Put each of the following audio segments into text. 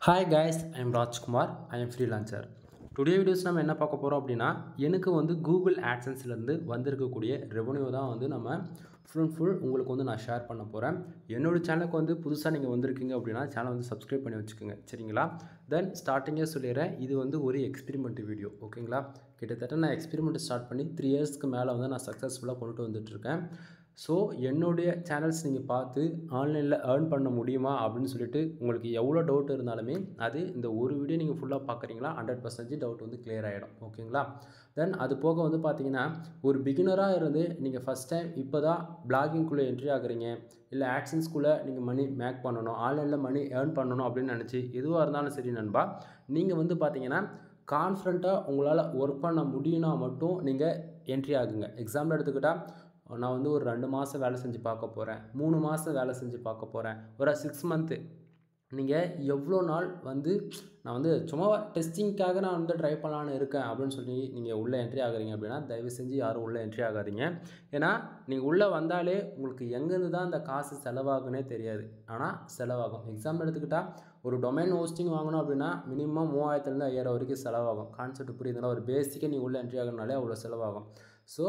Hi guys, I am Rajkumar. I am freelancer. Today videos நம்ம என்ன பார்க்க போகிறோம் அப்படின்னா எனக்கு வந்து கூகுள் ஆட்சன்ஸ்லேருந்து வந்திருக்கக்கூடிய ரெவன்யூ தான் வந்து நம்ம ஃபுல் உங்களுக்கு நான் ஷேர் பண்ண போகிறேன். என்னோடய சேனலுக்கு வந்து புதுசாக நீங்கள் வந்திருக்கீங்க அப்படின்னா சேனல் வந்து சப்ஸ்கிரைப் பண்ணி வச்சுக்கோங்க, சரிங்களா? தென் ஸ்டார்டிங்கே சொல்லிடுறேன், இது வந்து ஒரு எக்ஸ்பெரிமெண்ட் வீடியோ, ஓகேங்களா? கிட்டத்தட்ட நான் எக்ஸ்பெரிமெண்ட் ஸ்டார்ட் பண்ணி 3 இயர்ஸ்க்கு மேலே வந்து நான் சக்ஸஸ்ஃபுல்லாக கொண்டுட்டு வந்துட்டுருக்கேன். ஸோ என்னுடைய சேனல்ஸ் நீங்கள் பார்த்து ஆன்லைனில் ஏர்ன் பண்ண முடியுமா அப்படின்னு சொல்லிட்டு உங்களுக்கு எவ்வளோ டவுட் இருந்தாலுமே அது இந்த ஒரு வீடியோ நீங்கள் ஃபுல்லாக பார்க்குறீங்களா 100% டவுட் வந்து கிளியர் ஆகிடும், ஓகேங்களா? தென் அது போக வந்து பார்த்தீங்கன்னா ஒரு பிகினராக இருந்து நீங்கள் ஃபஸ்ட் டைம் இப்போ தான் பிளாகிங்குள்ளே என்ட்ரி ஆகுறீங்க, இல்லை ஆக்ஷன்ஸ்குள்ளே நீங்கள் மணி மேக் பண்ணணும், ஆன்லைனில் மணி ஏர்ன் பண்ணணும் அப்படின்னு நினச்சி எதுவாக இருந்தாலும் சரி நண்பா, நீங்கள் வந்து பார்த்தீங்கன்னா கான்ஃபிடண்ட்டாக உங்களால் ஒர்க் பண்ண முடியும்னா மட்டும் நீங்கள் என்ட்ரி ஆகுங்க. எக்ஸாம்பிள் எடுத்துக்கிட்டால் நான் வந்து ஒரு 2 மாதம் வேலை செஞ்சு பார்க்க போகிறேன், 3 மாதம் வேலை செஞ்சு பார்க்க போகிறேன், ஒரு 6 மந்த்து, நீங்கள் எவ்வளோ நாள் வந்து நான் வந்து சும்மா டெஸ்டிங்க்காக நான் வந்து ட்ரை பண்ணலான்னு இருக்கேன் அப்படின்னு சொல்லி நீங்கள் உள்ளே என்ட்ரி ஆகுறீங்க அப்படின்னா தயவு செஞ்சு யாரும் உள்ளே என்ட்ரி ஆகாதீங்க. ஏன்னா நீங்கள் உள்ளே வந்தாலே உங்களுக்கு எங்கேருந்து தான் இந்த காசு செலவாகுன்னே தெரியாது, ஆனால் செலவாகும். எக்ஸாம்பிள் எடுத்துக்கிட்டால் ஒரு டொமைன் ஹோஸ்டிங் வாங்கணும் அப்படின்னா மினிமம் 3000லேருந்து 5000 வரைக்கும் செலவாகும். கான்செப்ட் புரியுதுங்களா? ஒரு பேசிக்காக நீங்கள் உள்ளே என்ட்ரி ஆகுனாலே அவ்வளோ செலவாகும். ஸோ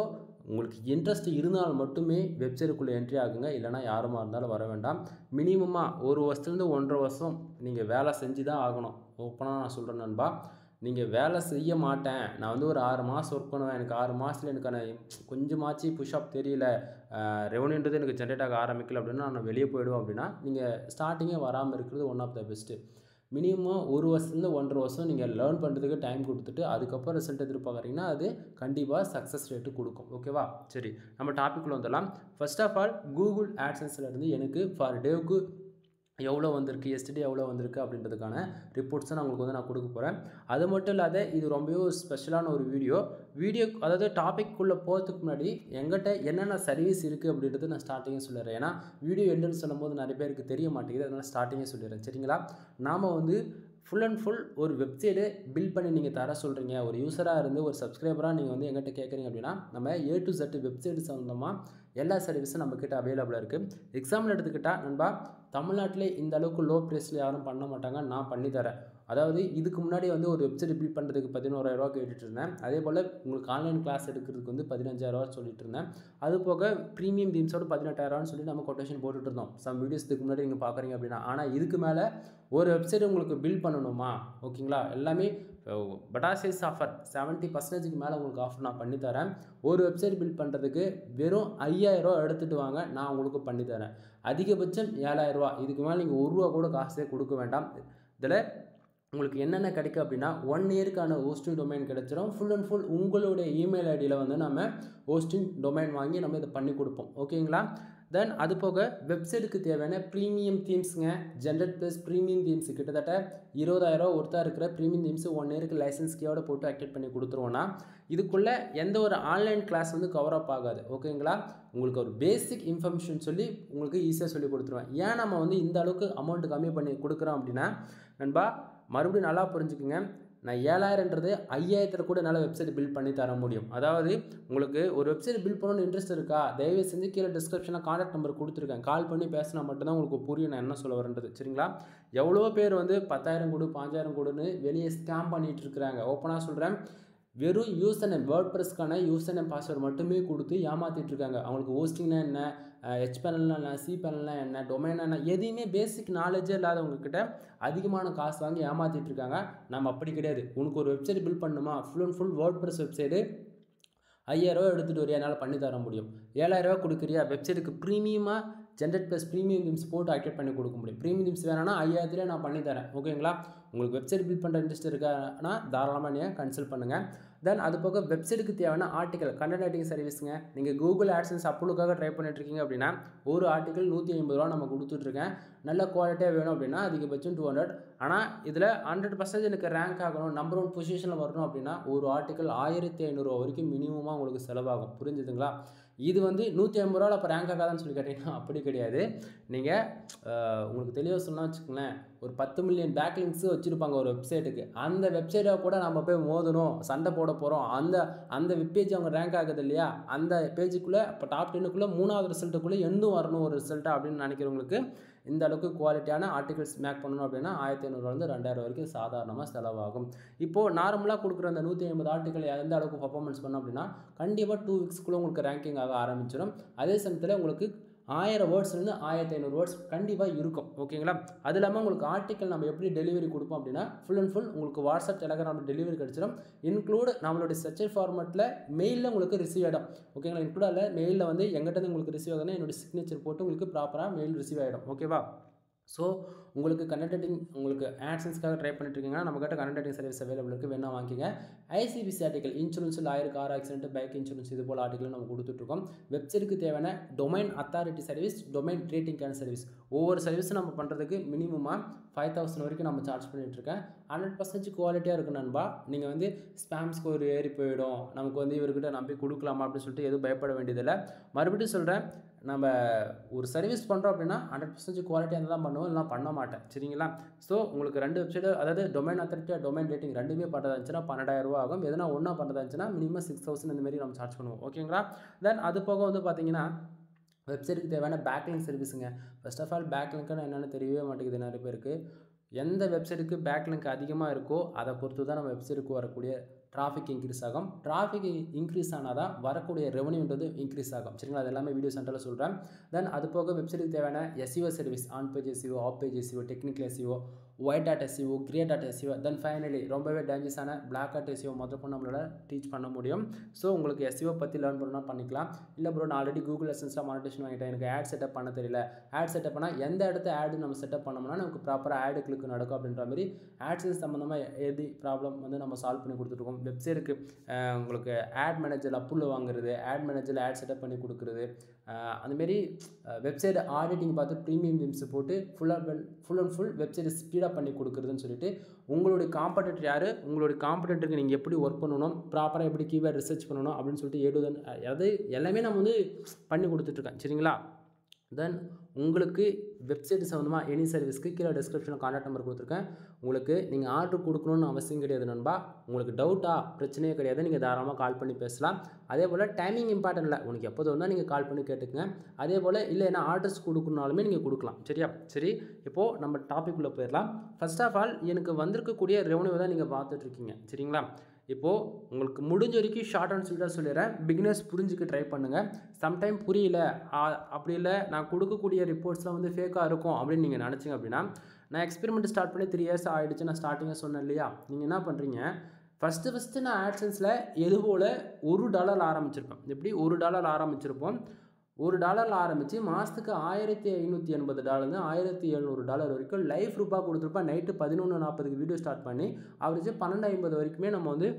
உங்களுக்கு இன்ட்ரெஸ்ட் இருந்தால் மட்டுமே வெப்சைட்டுக்குள்ளே என்ட்ரி ஆகுங்க, இல்லைனா யாருமா இருந்தாலும் வர வேண்டாம். மினிமமாக 1 வருஷத்துலேருந்து 1.5 வருஷம் நீங்கள் வேலை செஞ்சு தான் ஆகணும். ஓப்பனாக நான் சொல்கிறேன் நண்பா, நீங்கள் வேலை செய்ய மாட்டேன், நான் வந்து ஒரு 6 மாதம் ஒர்க் பண்ணுவேன், எனக்கு 6 மாதத்தில் எனக்கான கொஞ்சமாச்சு புஷ்அப் தெரியல, ரெவன்யூன்றது எனக்கு ஜென்ரேட் ஆக ஆரம்பிக்கல அப்படின்னா நான் வெளியே போயிடுவேன் அப்படின்னா நீங்கள் ஸ்டார்டிங்கே வராமல் இருக்கிறது one of the best. Minimum 1 வருஷத்துலேருந்து 1.5 வருஷம் நீங்கள் லேர்ன் பண்ணுறதுக்கு டைம் கொடுத்துட்டு அதுக்கப்புறம் ரிசல்ட் எதிர்பார்க்குறீங்கன்னா அது கண்டிப்பாக சக்ஸஸ் ரேட்டு கொடுக்கும், ஓகேவா? சரி, நம்ம டாப்பிக்கில் வந்துடலாம். ஃபர்ஸ்ட் ஆஃப் ஆல் கூகுள் ஆட்சன்ஸ்லேருந்து எனக்கு ஃபார் டேவுக்கு எவ்வளோ வந்திருக்கு, எஸ்டர்டே எவ்வளோ வந்திருக்கு அப்படின்றதுக்கான ரிப்போர்ட்ஸை நான் உங்களுக்கு வந்து நான் கொடுக்க போகிறேன். அது மட்டும் இல்லாத இது ரொம்பவே ஸ்பெஷலான ஒரு வீடியோ அதாவது டாபிக்குள்ளே போகிறதுக்கு முன்னாடி எங்கிட்ட என்னென்ன சர்வீஸ் இருக்குது அப்படின்றது நான் ஸ்டார்டிங்கே சொல்லிடுறேன். ஏன்னா வீடியோ என்னன்னு சொல்லும் போது நிறைய பேருக்கு தெரிய மாட்டேங்குது, அதனால் ஸ்டார்டிங்கே சொல்லிடுறேன், சரிங்களா? நாம் வந்து ஃபுல் அண்ட் ஃபுல் ஒரு வெப்சைட்டு பில்ட் பண்ணி நீங்கள் தர சொல்கிறீங்க, ஒரு யூஸராக இருந்து ஒரு சப்ஸ்கிரைபராக நீங்கள் வந்து எங்கிட்ட கேட்குறீங்க அப்படின்னா நம்ம A to Z வெப்சைட் சம்மந்தமாக எல்லா சர்வீஸும் நம்மக்கிட்ட அவைலபிளாக இருக்குது. எக்ஸாம்பிள் எடுத்துக்கிட்டால் நண்பா, தமிழ்நாட்டிலே இந்த அளவுக்கு லோ ப்ரைஸில் யாரும் பண்ண மாட்டாங்க, நான் பண்ணித்தரேன். அதாவது இதுக்கு முன்னாடி வந்து ஒரு வெப்சைட் பில்ட் பண்ணுறதுக்கு 11,000 கேட்டுட்டு இருந்தேன். அதே போல் உங்களுக்கு ஆன்லைன் கிளாஸ் எடுக்கிறதுக்கு வந்து 15,000 சொல்லிட்டு இருந்தேன். அது போக ப்ரீமியம் தீம்ஸோட 18,000 சொல்லி நம்ம கொட்டேஷன் போட்டுட்டு இருந்தோம் சம் வீடியோஸ் இதுக்கு முன்னாடி நீங்கள் பார்க்குறீங்க அப்படின்னா. ஆனால் இதுக்கு மேலே ஒரு வெப்சைட் உங்களுக்கு பில்ட் பண்ணணுமா, ஓகேங்களா? எல்லாமே பட்டாசைஸ் ஆஃபர் 70% மேலே உங்களுக்கு ஆஃபர் நான் பண்ணித்தரேன். ஒரு வெப்சைட் பில்ட் பண்ணுறதுக்கு வெறும் 5,000 எடுத்துகிட்டு வாங்க, நான் உங்களுக்கு பண்ணித்தரேன். அதிகபட்சம் 7,000, இதுக்கு மேலே நீங்கள் ₹1 கூட காசே கொடுக்க வேண்டாம். இதில் உங்களுக்கு என்னென்ன கிடைக்கும் அப்படின்னா 1 இயருக்கான ஹோஸ்டிங் டொமைன் கிடைச்சிடும். ஃபுல் அண்ட் ஃபுல் உங்களுடைய இமெயில் ஐடியில் வந்து நம்ம ஹோஸ்டிங் டொமைன் வாங்கி நம்ம இதை பண்ணி கொடுப்போம், ஓகேங்களா? தென் அது போக வெப்சைட்டுக்கு தேவையான ப்ரீமியம் தீம்ஸுங்க, ஜென்ரேட் ப்ளஸ் ப்ரீமியம் தீம்ஸ் கிட்டத்தட்ட 20,000 ஒருத்தா இருக்கிற ப்ரீமியம் தீம்ஸ் 1 இயருக்கு லைசன்ஸ் கீயோட போட்டு ஆக்டிவேட் பண்ணி கொடுத்துருவோன்னா இதுக்குள்ளே எந்த ஒரு ஆன்லைன் கிளாஸ் வந்து கவர் அப் ஆகாது, ஓகேங்களா? உங்களுக்கு ஒரு பேசிக் இன்ஃபர்மேஷன் சொல்லி உங்களுக்கு ஈஸியாக சொல்லி கொடுத்துருவேன். ஏன் நம்ம வந்து இந்த அளவுக்கு அமௌண்ட் கம்மி பண்ணி கொடுக்குறோம் அப்படின்னா நண்பா, மறுபடியும் நல்லா புரிஞ்சுக்குங்க, நான் 7,000ன்றது 5,000 கூட என்னால் வெப்சைட் பில்ட் பண்ணி தர முடியும். அதாவது உங்களுக்கு ஒரு வெப்சைட் பில்ட் பண்ணணும்னு இன்ட்ரெஸ்ட் இருக்கா, தயவு செஞ்சு கீழே டிஸ்கிரிப்ஷனில் கான்டாக்ட் நம்பர் கொடுத்துருக்கேன், கால் பண்ணி பேசினா மட்டும்தான் உங்களுக்கு புரியும் நான் என்ன சொல்ல வரேன்றது, சரிங்களா? எவ்வளோ பேர் வந்து 10,000 கொடு 5,000 கொடுன்னு வெளியே ஸ்கேம் பண்ணிகிட்டு இருக்கிறாங்க. ஓப்பனாக சொல்கிறேன், வெறும் யூசர் நேம் வேர்ட்பிரஸ்க்கான யூசர் நேம் பாஸ்வேர்டு மட்டுமே கொடுத்து ஏமாற்றிட்டு இருக்காங்க. அவங்களுக்கு ஹோஸ்டிங்னா என்ன, ஹெச் பேனல்னா என்ன, சி பேனல்னா என்ன, டொமைனா என்ன, எதையுமே பேசிக் நாலேஜே இல்லாதவங்கக்கிட்ட அதிகமான காசு வாங்கி ஏமாற்றிட்டு இருக்காங்க. நம்ம அப்படி கிடையாது. உனக்கு ஒரு வெப்சைட் பில்ட் பண்ணணுமா, full and full WordPress website 5,000 எடுத்துகிட்டு வரியா, என்னால் பண்ணி தர முடியும். 7,000 கொடுக்குறியா, வெப்சைட்டுக்கு ப்ரீமியமாக ஜென்ரேட் ப்ளஸ் ப்ரீமியம் தீம்ஸ் போட்டு ஆக்டிவேட் பண்ணி கொடுக்க முடியும். ப்ரீமியம் தீம்ஸ் வேணான்னா 5,000 நான் பண்ணித்தரேன், ஓகேங்களா? உங்களுக்கு வெப்சைட் பில்ட் பண்ணுற இன்ட்ரெஸ்ட் இருக்கான்னா தாராளமாக நீங்கள் கன்சல்ட் பண்ணுங்கள். தென் அது போக வெப்சைட்டுக்கு தேவையான ஆர்டிக்கல் கண்டென்ட் ரைட்டிங் சர்வீஸுங்க. நீங்கள் கூகுள் ஆட்சன்ஸ் அப்ரூவுக்காக ட்ரை பண்ணிட்டுருக்கீங்க அப்படின்னா ஒரு ஆர்டிக்கல் 150 ரூபா நம்ம கொடுத்துட்ருக்கேன். நல்ல குவாலிட்டியாக வேணும் அப்படின்னா அதிகபட்சம் 200. ஆனால் இதில் 100% எனக்கு ரேங்க் ஆகணும், நம்பர் 1 பொசிஷனில் வரணும் அப்படின்னா ஒரு ஆர்டிக்கல் 1,500 வரைக்கும் மினிமமாக உங்களுக்கு செலவாகும், புரிஞ்சுதுங்களா? இது வந்து 150 ரூபாவில் அப்போ ரேங்க் ஆகாதான்னு சொல்லி கேட்டிங்கன்னா அப்படி கிடையாது. நீங்கள் உங்களுக்கு தெளிவாக சொன்னால் வச்சுக்கோங்களேன், ஒரு 10 மில்லியன் பேக்லிங்க்ஸு வச்சுருப்பாங்க ஒரு வெப்சைட்டுக்கு. அந்த வெப்சைட்டை கூட நம்ம போய் மோதணும், சண்டை போட போகிறோம், அந்த வெப்பேஜ் அவங்க ரேங்க் ஆகுது இல்லையா, அந்த பேஜுக்குள்ளே இப்போ டாப் 10க்குள்ளே 3வது ரிசல்ட்டுக்குள்ளே எண்ணும் வரணும் ஒரு ரிசல்ட்டாக அப்படின்னு நினைக்கிறவங்களுக்கு இந்த அளவுக்கு குவாலிட்டியான ஆர்டிகல்ஸ் மேக் பண்ணணும் அப்படின்னா 1500 2000 வரைக்கும் சாதாரணமாக செலவாகும். இப்போது நார்மலாக கொடுக்குற அந்த 150 ஆர்டிகல் எந்த அளவுக்கு பர்ஃபார்மன்ஸ் பண்ணோம் அப்படின்னா கண்டிப்பாக 2 வீக்ஸ்க்குள்ளே உங்களுக்கு ரேங்கிங் ஆக ஆரம்பிச்சிடும். அதே சமயத்தில் உங்களுக்கு 1000 வேர்ட்ஸ்லேருந்து 1500 வேர்ட்ஸ் கண்டிப்பாக இருக்கும். ஓகேங்களா? அது இல்லாமல் உங்களுக்கு ஆர்டிக்கல் நம்ம எப்படி டெலிவரி கொடுப்போம் அப்படின்னா ஃபுல் அண்ட் ஃபுல் உங்களுக்கு வாட்ஸ்அப் டெலகிராம் டெலிவரி கிடச்சிடும். இன்க்ளூட் நம்மளுடைய ஸ்ட்ரக்சர் ஃபார்மேட்டில் மெயிலில் உங்களுக்கு ரிசீவ் ஆகிடும். ஓகேங்களா? இன்க்ளூட் அல்ல மெயிலில் வந்து எங்கிட்ட உங்களுக்கு ரிசீவ் ஆகுதுன்னா என்னோட சிக்னேச்சர் போட்டு உங்களுக்கு ப்ராப்பராக மெயில் ரிசீவ் ஆகிடும். ஓகேவா? ஸோ உங்களுக்கு கனெக்டிங் உங்களுக்கு ஆட்சன்ஸ்க்காக ட்ரை பண்ணிட்டு இருக்கீங்கன்னா நம்மகிட்ட கனெக்டிங் சர்வீஸ் அவைலபிள் இருக்குது, வேணா வாங்கிங்க. ICPC article insurance, lawyer, car accident, bike insurance இது போல் ஆர்டிகல் நம்ம கொடுத்துட்ருக்கோம். வெப்சைட்டுக்கு தேவையான டொமைன் அத்தாரிட்டி சர்வீஸ், டொமைன் ரேட்டிங்கான சர்வீஸ், ஒவ்வொரு சர்வீஸும் நம்ம பண்ணுறதுக்கு மினிமமாக 5000 வரைக்கும் நம்ம சார்ஜ் பண்ணிகிட்ருக்கேன். 100% குவாலிட்டியாக இருக்கும் நண்பா. நீங்கள் வந்து ஸ்பேம் ஸ்கோர் ஏறி போயிடும், நமக்கு வந்து இவர்கிட்ட நம்பி கொடுக்கலாமா அப்படின்னு சொல்லிட்டு எதுவும் பயப்பட வேண்டியதில்லை. மறுபடியும் சொல்கிறேன், நம்ம ஒரு சர்வீஸ் பண்ணுறோம் அப்படின்னா 100% குவாலிட்டியாக தான் பண்ணுவோம், இல்லைனா பண்ண மாட்டேன். சரிங்களா? ஸோ உங்களுக்கு 2 வெப்சைட்டு, அதாவது டொமைன் அத்தாரிட்டி, டொமைன் ரேட்டிங் ரெண்டுமே பண்ணுறதா இருந்துச்சுன்னா 12000 ஆகும். எதனா ஒன்றா பண்ணுறதா இருந்துச்சுன்னா மினிமம் 6000 இந்த மாதிரி நம்ம சார்ஜ் பண்ணுவோம். ஓகேங்களா? தென் அது போக வந்து பார்த்தீங்கன்னா வெப்சைட்டுக்கு தேவையான பேக்லிங்க் சர்வீஸுங்க. ஃபர்ஸ்ட் ஆஃப் ஆல் பேக்லிங்க்னு என்னென்னு தெரியவே மாட்டேங்குது நிறைய பேருக்கு. எந்த வெப்சைட்டுக்கு பேக்லிங்க் அதிகமாக இருக்கோ அதை பொறுத்து தான் நம்ம வெப்சைட்டுக்கு வரக்கூடிய டிராஃபிக் இன்க்ரீஸ் ஆகும். டிராஃபிக் இன்க்ரீஸ் ஆனால் தான் வரக்கூடிய ரெவன்யூன்றது இன்க்ரீஸ் ஆகும். சரிங்களா? அது எல்லாமே வீடியோ சென்டரில் சொல்கிறேன். தென் அது போக வெப்சைட்டுக்கு தேவையான SEO service, on page SEO, off page SEO, technical SEO, white dot SEO, grey dot SEO, then finally ரொம்பவே டேஞ்சரஸான பிளாக் டாட் எஸ்இஓ முதற்கொண்டு நம்மளால் டீச் பண்ண முடியும். ஸோ உங்களுக்கு எஸ்இஓ பற்றி லேர்ன் பண்ணணும்னா பண்ணிக்கலாம். இல்லை ப்ரோ, நான் ஆல்ரெடி கூகுள் அட்சன்ஸில் மானிட்டேஷன் வாங்கிட்டேன், எனக்கு ஆட் செட்டப் பண்ண தெரியல. ஆட் செட்டப் பண்ணால் எந்த இடத்த ஆடு நம்ம செட்டப் பண்ணோம்னா நமக்கு ப்ராப்பராக ஆடு கிளிக் நடக்கும் அப்படின்ற மாதிரி ஆட்சன்ஸ் சம்மந்தமாக எது ப்ராப்ளம் வந்து நம்ம சால்வ் பண்ணி கொடுத்துருக்கோம். வெப்சைட்டுக்கு உங்களுக்கு ஆட் மேனேஜர் அப்புள்ள வாங்குறது, ஆட் மேனேஜரில் ஆட் செட்டப் பண்ணி கொடுக்குறது, அந்தமாரி வெப்சைட் ஆடிட்டிங் பார்த்து ப்ரீமியம் தீம்ஸ் போட்டு ஃபுல் அண்ட் ஃபுல் வெப்சைட் ஸ்பீடாக பண்ணி கொடுக்குறதுன்னு சொல்லிட்டு உங்களுடைய காம்படிட்டர் யார், உங்களுடைய காம்படிட்டருக்கு நீங்கள் எப்படி ஒர்க் பண்ணணும், ப்ராப்பராக எப்படி கீவேர்ட் ரிசர்ச் பண்ணணும் அப்படின்னு சொல்லிட்டு அது எல்லாமே நம்ம வந்து பண்ணி கொடுத்துட்ருக்கேன். சரிங்களா? தென் உங்களுக்கு வெப்சைட் சம்மந்தமாக எனி சர்வீஸ்க்கு கீழே டிஸ்கிரிப்ஷனில் கான்டாக்ட் நம்பர் கொடுத்துருக்கேன். உங்களுக்கு நீங்கள் ஆர்டர் கொடுக்கணுன்னு அவசியம் கிடையாது நண்பா. உங்களுக்கு டவுட்டா பிரச்சனையே கிடையாது, நீங்கள் தாராளமாக கால் பண்ணி பேசலாம். அதே போல் டைமிங் இம்பார்ட்டன்ட் இல்லை, உனக்கு எப்போது வந்தால் நீங்கள் கால் பண்ணி கேட்டுக்கங்க. அதே போல் இல்லை என்ன ஆர்டர்ஸ் கொடுக்கணுனாலுமே நீங்கள் கொடுக்கலாம். சரியா? சரி, இப்போது நம்ம டாபிக் உள்ள போயிடலாம். ஃபர்ஸ்ட் ஆஃப் ஆல் எனக்கு வந்திருக்கக்கூடிய ரெவன்யூ தான் நீங்கள் பார்த்துட்ருக்கீங்க. சரிங்களா? இப்போது உங்களுக்கு முடிஞ்ச வரைக்கும் ஷார்ட் அண்ட் ஸ்வீட்டாக சொல்லிடுறேன், பிகினர்ஸ் புரிஞ்சுக்க ட்ரை பண்ணுங்கள். சம்டைம் புரியல, அப்படி இல்லை நான் கொடுக்கக்கூடிய ரிப்போர்ட்ஸ்லாம் வந்து ஃபேக்காக இருக்கும் அப்படின்னு நீங்கள் நினச்சிங்க அப்படின்னா, நான் எக்ஸ்பெரிமெண்ட் ஸ்டார்ட் பண்ணி 3 years ஆகிடுச்சு, நான் ஸ்டார்டிங்காக சொன்னேன் இல்லையா? நீங்கள் என்ன பண்ணுறீங்க, ஃபஸ்ட்டு நான் ஆட்சன்ஸில் எது போல் $1 ஆரம்பிச்சிருப்பேன். எப்படி $1 ஆரம்பிச்சிருப்போம். $1 ஆரம்பித்து மாதத்துக்கு $1580 $1700 வரைக்கும் லைஃப் ரூபாய் கொடுத்துருப்பேன். நைட்டு 11:40 வீடியோ ஸ்டார்ட் பண்ணி அவரேஜ் 12:50 வரைக்குமே நம்ம வந்து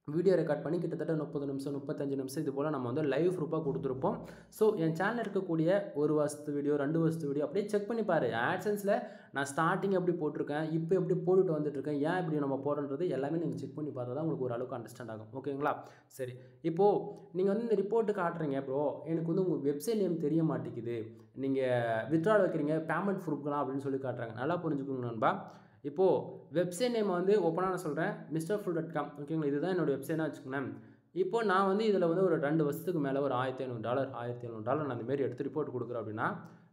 வீடியோ ரெக்கார்ட் பண்ணி கிட்டத்தட்ட 30 நிமிஷம் 35 நிமிஷம் இது போல் நம்ம வந்து லைவ் ரூபாய் கொடுத்துருப்போம். ஸோ என் சேனலில் இருக்கக்கூடிய 1 வருஷத்து வீடியோ 2 வருஷத்து வீடியோ அப்படியே செக் பண்ணி பாரு. ஆட்சன்ஸில் நான் ஸ்டார்டிங் எப்படி போட்டிருக்கேன், இப்போ எப்படி போட்டுட்டு வந்துட்டுருக்கேன், ஏன் இப்படி நம்ம போடுறது எல்லாமே நீங்கள் செக் பண்ணி பார்த்தா தான் உங்களுக்கு ஓரளவுக்கு அண்டர்ஸ்டாண்ட் ஆகும். ஓகேங்களா? சரி, இப்போது நீங்கள் வந்து இந்த ரிப்போர்ட்டு காட்டுறீங்க ப்ரோ, எனக்கு வந்து உங்கள் வெப்சைட் நேம் தெரிய மாட்டேங்குது, நீங்கள் வித்ட்ரால் வைக்கிறீங்க பேமெண்ட் ப்ரூஃப்லாம் அப்படின்னு சொல்லி காட்டுறாங்க. நல்லா புரிஞ்சுக்கோங்க நண்பா. இப்போது வெப்சைட் நேம் வந்து ஓப்பனாக நான் சொல்கிறேன், MrFool.com. ஓகேங்களா? இதுதான் என்னோடய வெப்சைட்னா வச்சுக்கோங்களேன். இப்போது நான் வந்து இதில் வந்து ஒரு 2 வருஷத்துக்கு மேலே ஒரு $1500 நான் அந்தமாரி எடுத்து ரிப்போர்ட் கொடுக்குறேன் அப்படின்னா,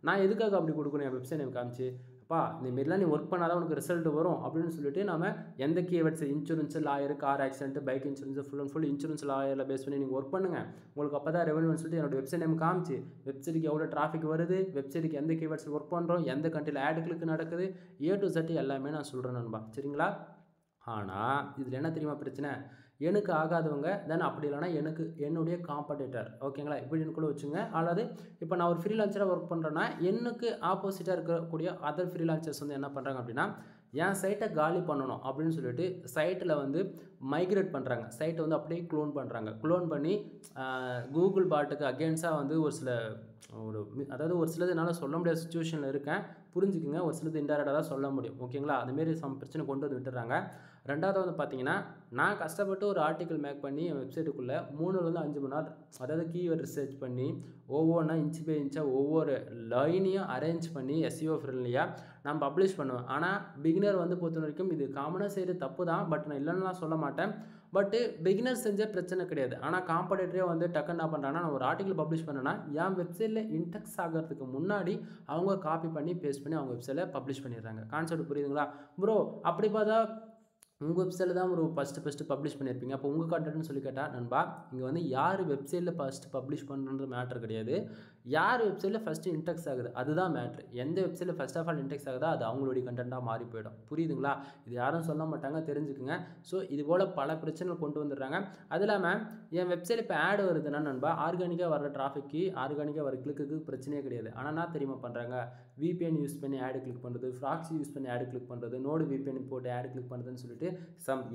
நான் எதுக்காக அப்படி கொடுக்கணும்? என் வெப்சைட் நேம் காமிச்சு, அப்பா இந்தமாரிலாம் நீ ஒர்க் பண்ணால் தான் உனக்கு ரிசல்ட் வரும் அப்படின்னு சொல்லிட்டு நம்ம எந்த keywords insurance, lawyer, car accident, bike insurance, full and full insurance லாயரில் பேஸ் பண்ணி நீங்கள் ஒர்க் பண்ணுங்கள். உங்களுக்கு அப்போ தான் ரெவன்யூன்னு சொல்லிட்டு என்னோடய வெப்சைட் நேம் காமிச்சு, வெப்சைட்டுக்கு எவ்வளோ டிராஃபிக் வருது, வெப்சைட்டுக்கு எந்த கீவேர்ட்ஸ் ஒர்க் பண்ணுறோம், எந்த கண்ட்ரியில் ஆட் கிளிக் நடக்குது, A to Z எல்லாமே நான் சொல்கிறேன் நண்பா. சரிங்களா? ஆனால் இதில் என்ன தெரியுமா பிரச்சனை, எனக்கு ஆகாதவங்க தென் அப்படி இல்லைனா என்னுடைய காம்படிட்டர், ஓகேங்களா, இப்படின்னு கூட வச்சுங்க. அல்லது இப்போ நான் ஒரு ஃப்ரீலான்சராக ஒர்க் பண்ணுறேன்னா எனக்கு ஆப்போசிட்டாக இருக்கக்கூடிய அதர் ஃப்ரீலான்சர்ஸ் வந்து என்ன பண்ணுறாங்க அப்படின்னா, என் சைட்டை காலி பண்ணணும் அப்படின்னு சொல்லிட்டு சைட்டில் வந்து மைக்ரேட் பண்ணுறாங்க. சைட்டை வந்து அப்படியே க்ளோன் பண்ணுறாங்க. க்ளோன் பண்ணி கூகுள் பாட்டுக்கு அகேன்ஸ்டாக வந்து அதாவது ஒரு சிலது என்னால் சொல்ல முடியாத சுச்சுவேஷனில் இருக்கேன், புரிஞ்சுக்குங்க. ஒரு சிலது இன்டெரக்டாக தான் சொல்ல முடியும். ஓகேங்களா? அதுமாரி பிரச்சனை கொண்டு வந்து விட்டுறாங்க. ரெண்டாவது வந்து பார்த்தீங்கன்னா, நான் கஷ்டப்பட்டு ஒரு ஆர்டிக்கல் மேக் பண்ணி என் வெப்சைட்டுக்குள்ளே 3லேருந்து 5 மணி நேரம் அதாவது கீவேர்ட் ரிசர்ச் பண்ணி ஒவ்வொன்றா இன்ச் பை இன்ச்சாக ஒவ்வொரு லைனையும் அரேஞ்ச் பண்ணி SEO ஃப்ரெண்ட்லியாக நான் பப்ளிஷ் பண்ணுவேன். ஆனால் பிகினர் வந்து பொறுத்த வரைக்கும் இது காமனாக செய்கிற தப்பு தான், பட் நான் இல்லைன்னா சொல்ல மாட்டேன். பட்டு பிகினர் செஞ்ச பிரச்சனை கிடையாது. ஆனால் காம்படிட்டரே வந்து டக்குன்னு என்ன பண்ணுறாங்கன்னா, நான் ஒரு ஆர்டிகல் பப்ளிஷ் பண்ணேன்னா என் வெப்சைட்டில் இன்டெக்ஸ் ஆகிறதுக்கு முன்னாடி அவங்க காப்பி பண்ணி பேஸ்ட் பண்ணி அவங்க வெப்சைட்டில் பப்ளிஷ் பண்ணிடுறாங்க. கான்செப்ட் புரியுதுங்களா ப்ரோ? அப்படி பார்த்தா உங்கள் வெப்சைட்டில் தான் ஒரு ஃபஸ்ட்டு பப்ளிஷ் பண்ணியிருப்பீங்க. அப்போ உங்கள் கண்டென்ட்னு சொல்லி கேட்டால் நண்பா, இங்கே வந்து யார் வெப்சைட்டில் ஃபஸ்ட்டு பப்ளிஷ் பண்ணுறது மேட்ரு கிடையாது. யார் வெப்சைட்டில் ஃபஸ்ட்டு இன்டெக்ஸ் ஆகுது அதுதான் மேட்ரு. எந்த வெப்சைட்டில் ஃபஸ்ட் ஆஃப் ஆல் இன்டெக்ஸ் ஆகுதோ அது அவங்களுடைய கண்டென்ட்டாக மாறி போயிடும். புரியுதுங்களா? இது யாரும் சொல்ல மாட்டாங்க, தெரிஞ்சுக்குங்க. ஸோ இது போல் பல பிரச்சனைகள் கொண்டு வந்துடுறாங்க. அது இல்லாமல் என் வெப்சைட் இப்போ ஆட் வருதுன்னா நண்பா, ஆர்கானிக்காக வர டிராஃபிக்கு, ஆர்கானிக்காக வர கிளிக்கு பிரச்சனையே கிடையாது. ஆனால் என்ன தெரியுமா பண்ணுறாங்க? விபிஎன் யூஸ் பண்ணி ஆடு கிளிக் பண்ணுறது, ஃப்ராக்ஸி யூஸ் பண்ணி ஆடு கிளிக் பண்ணுறது, நோடு விபிஎன் போட்டு ஆடு கிளிக் பண்ணுறதுன்னு சொல்லிட்டு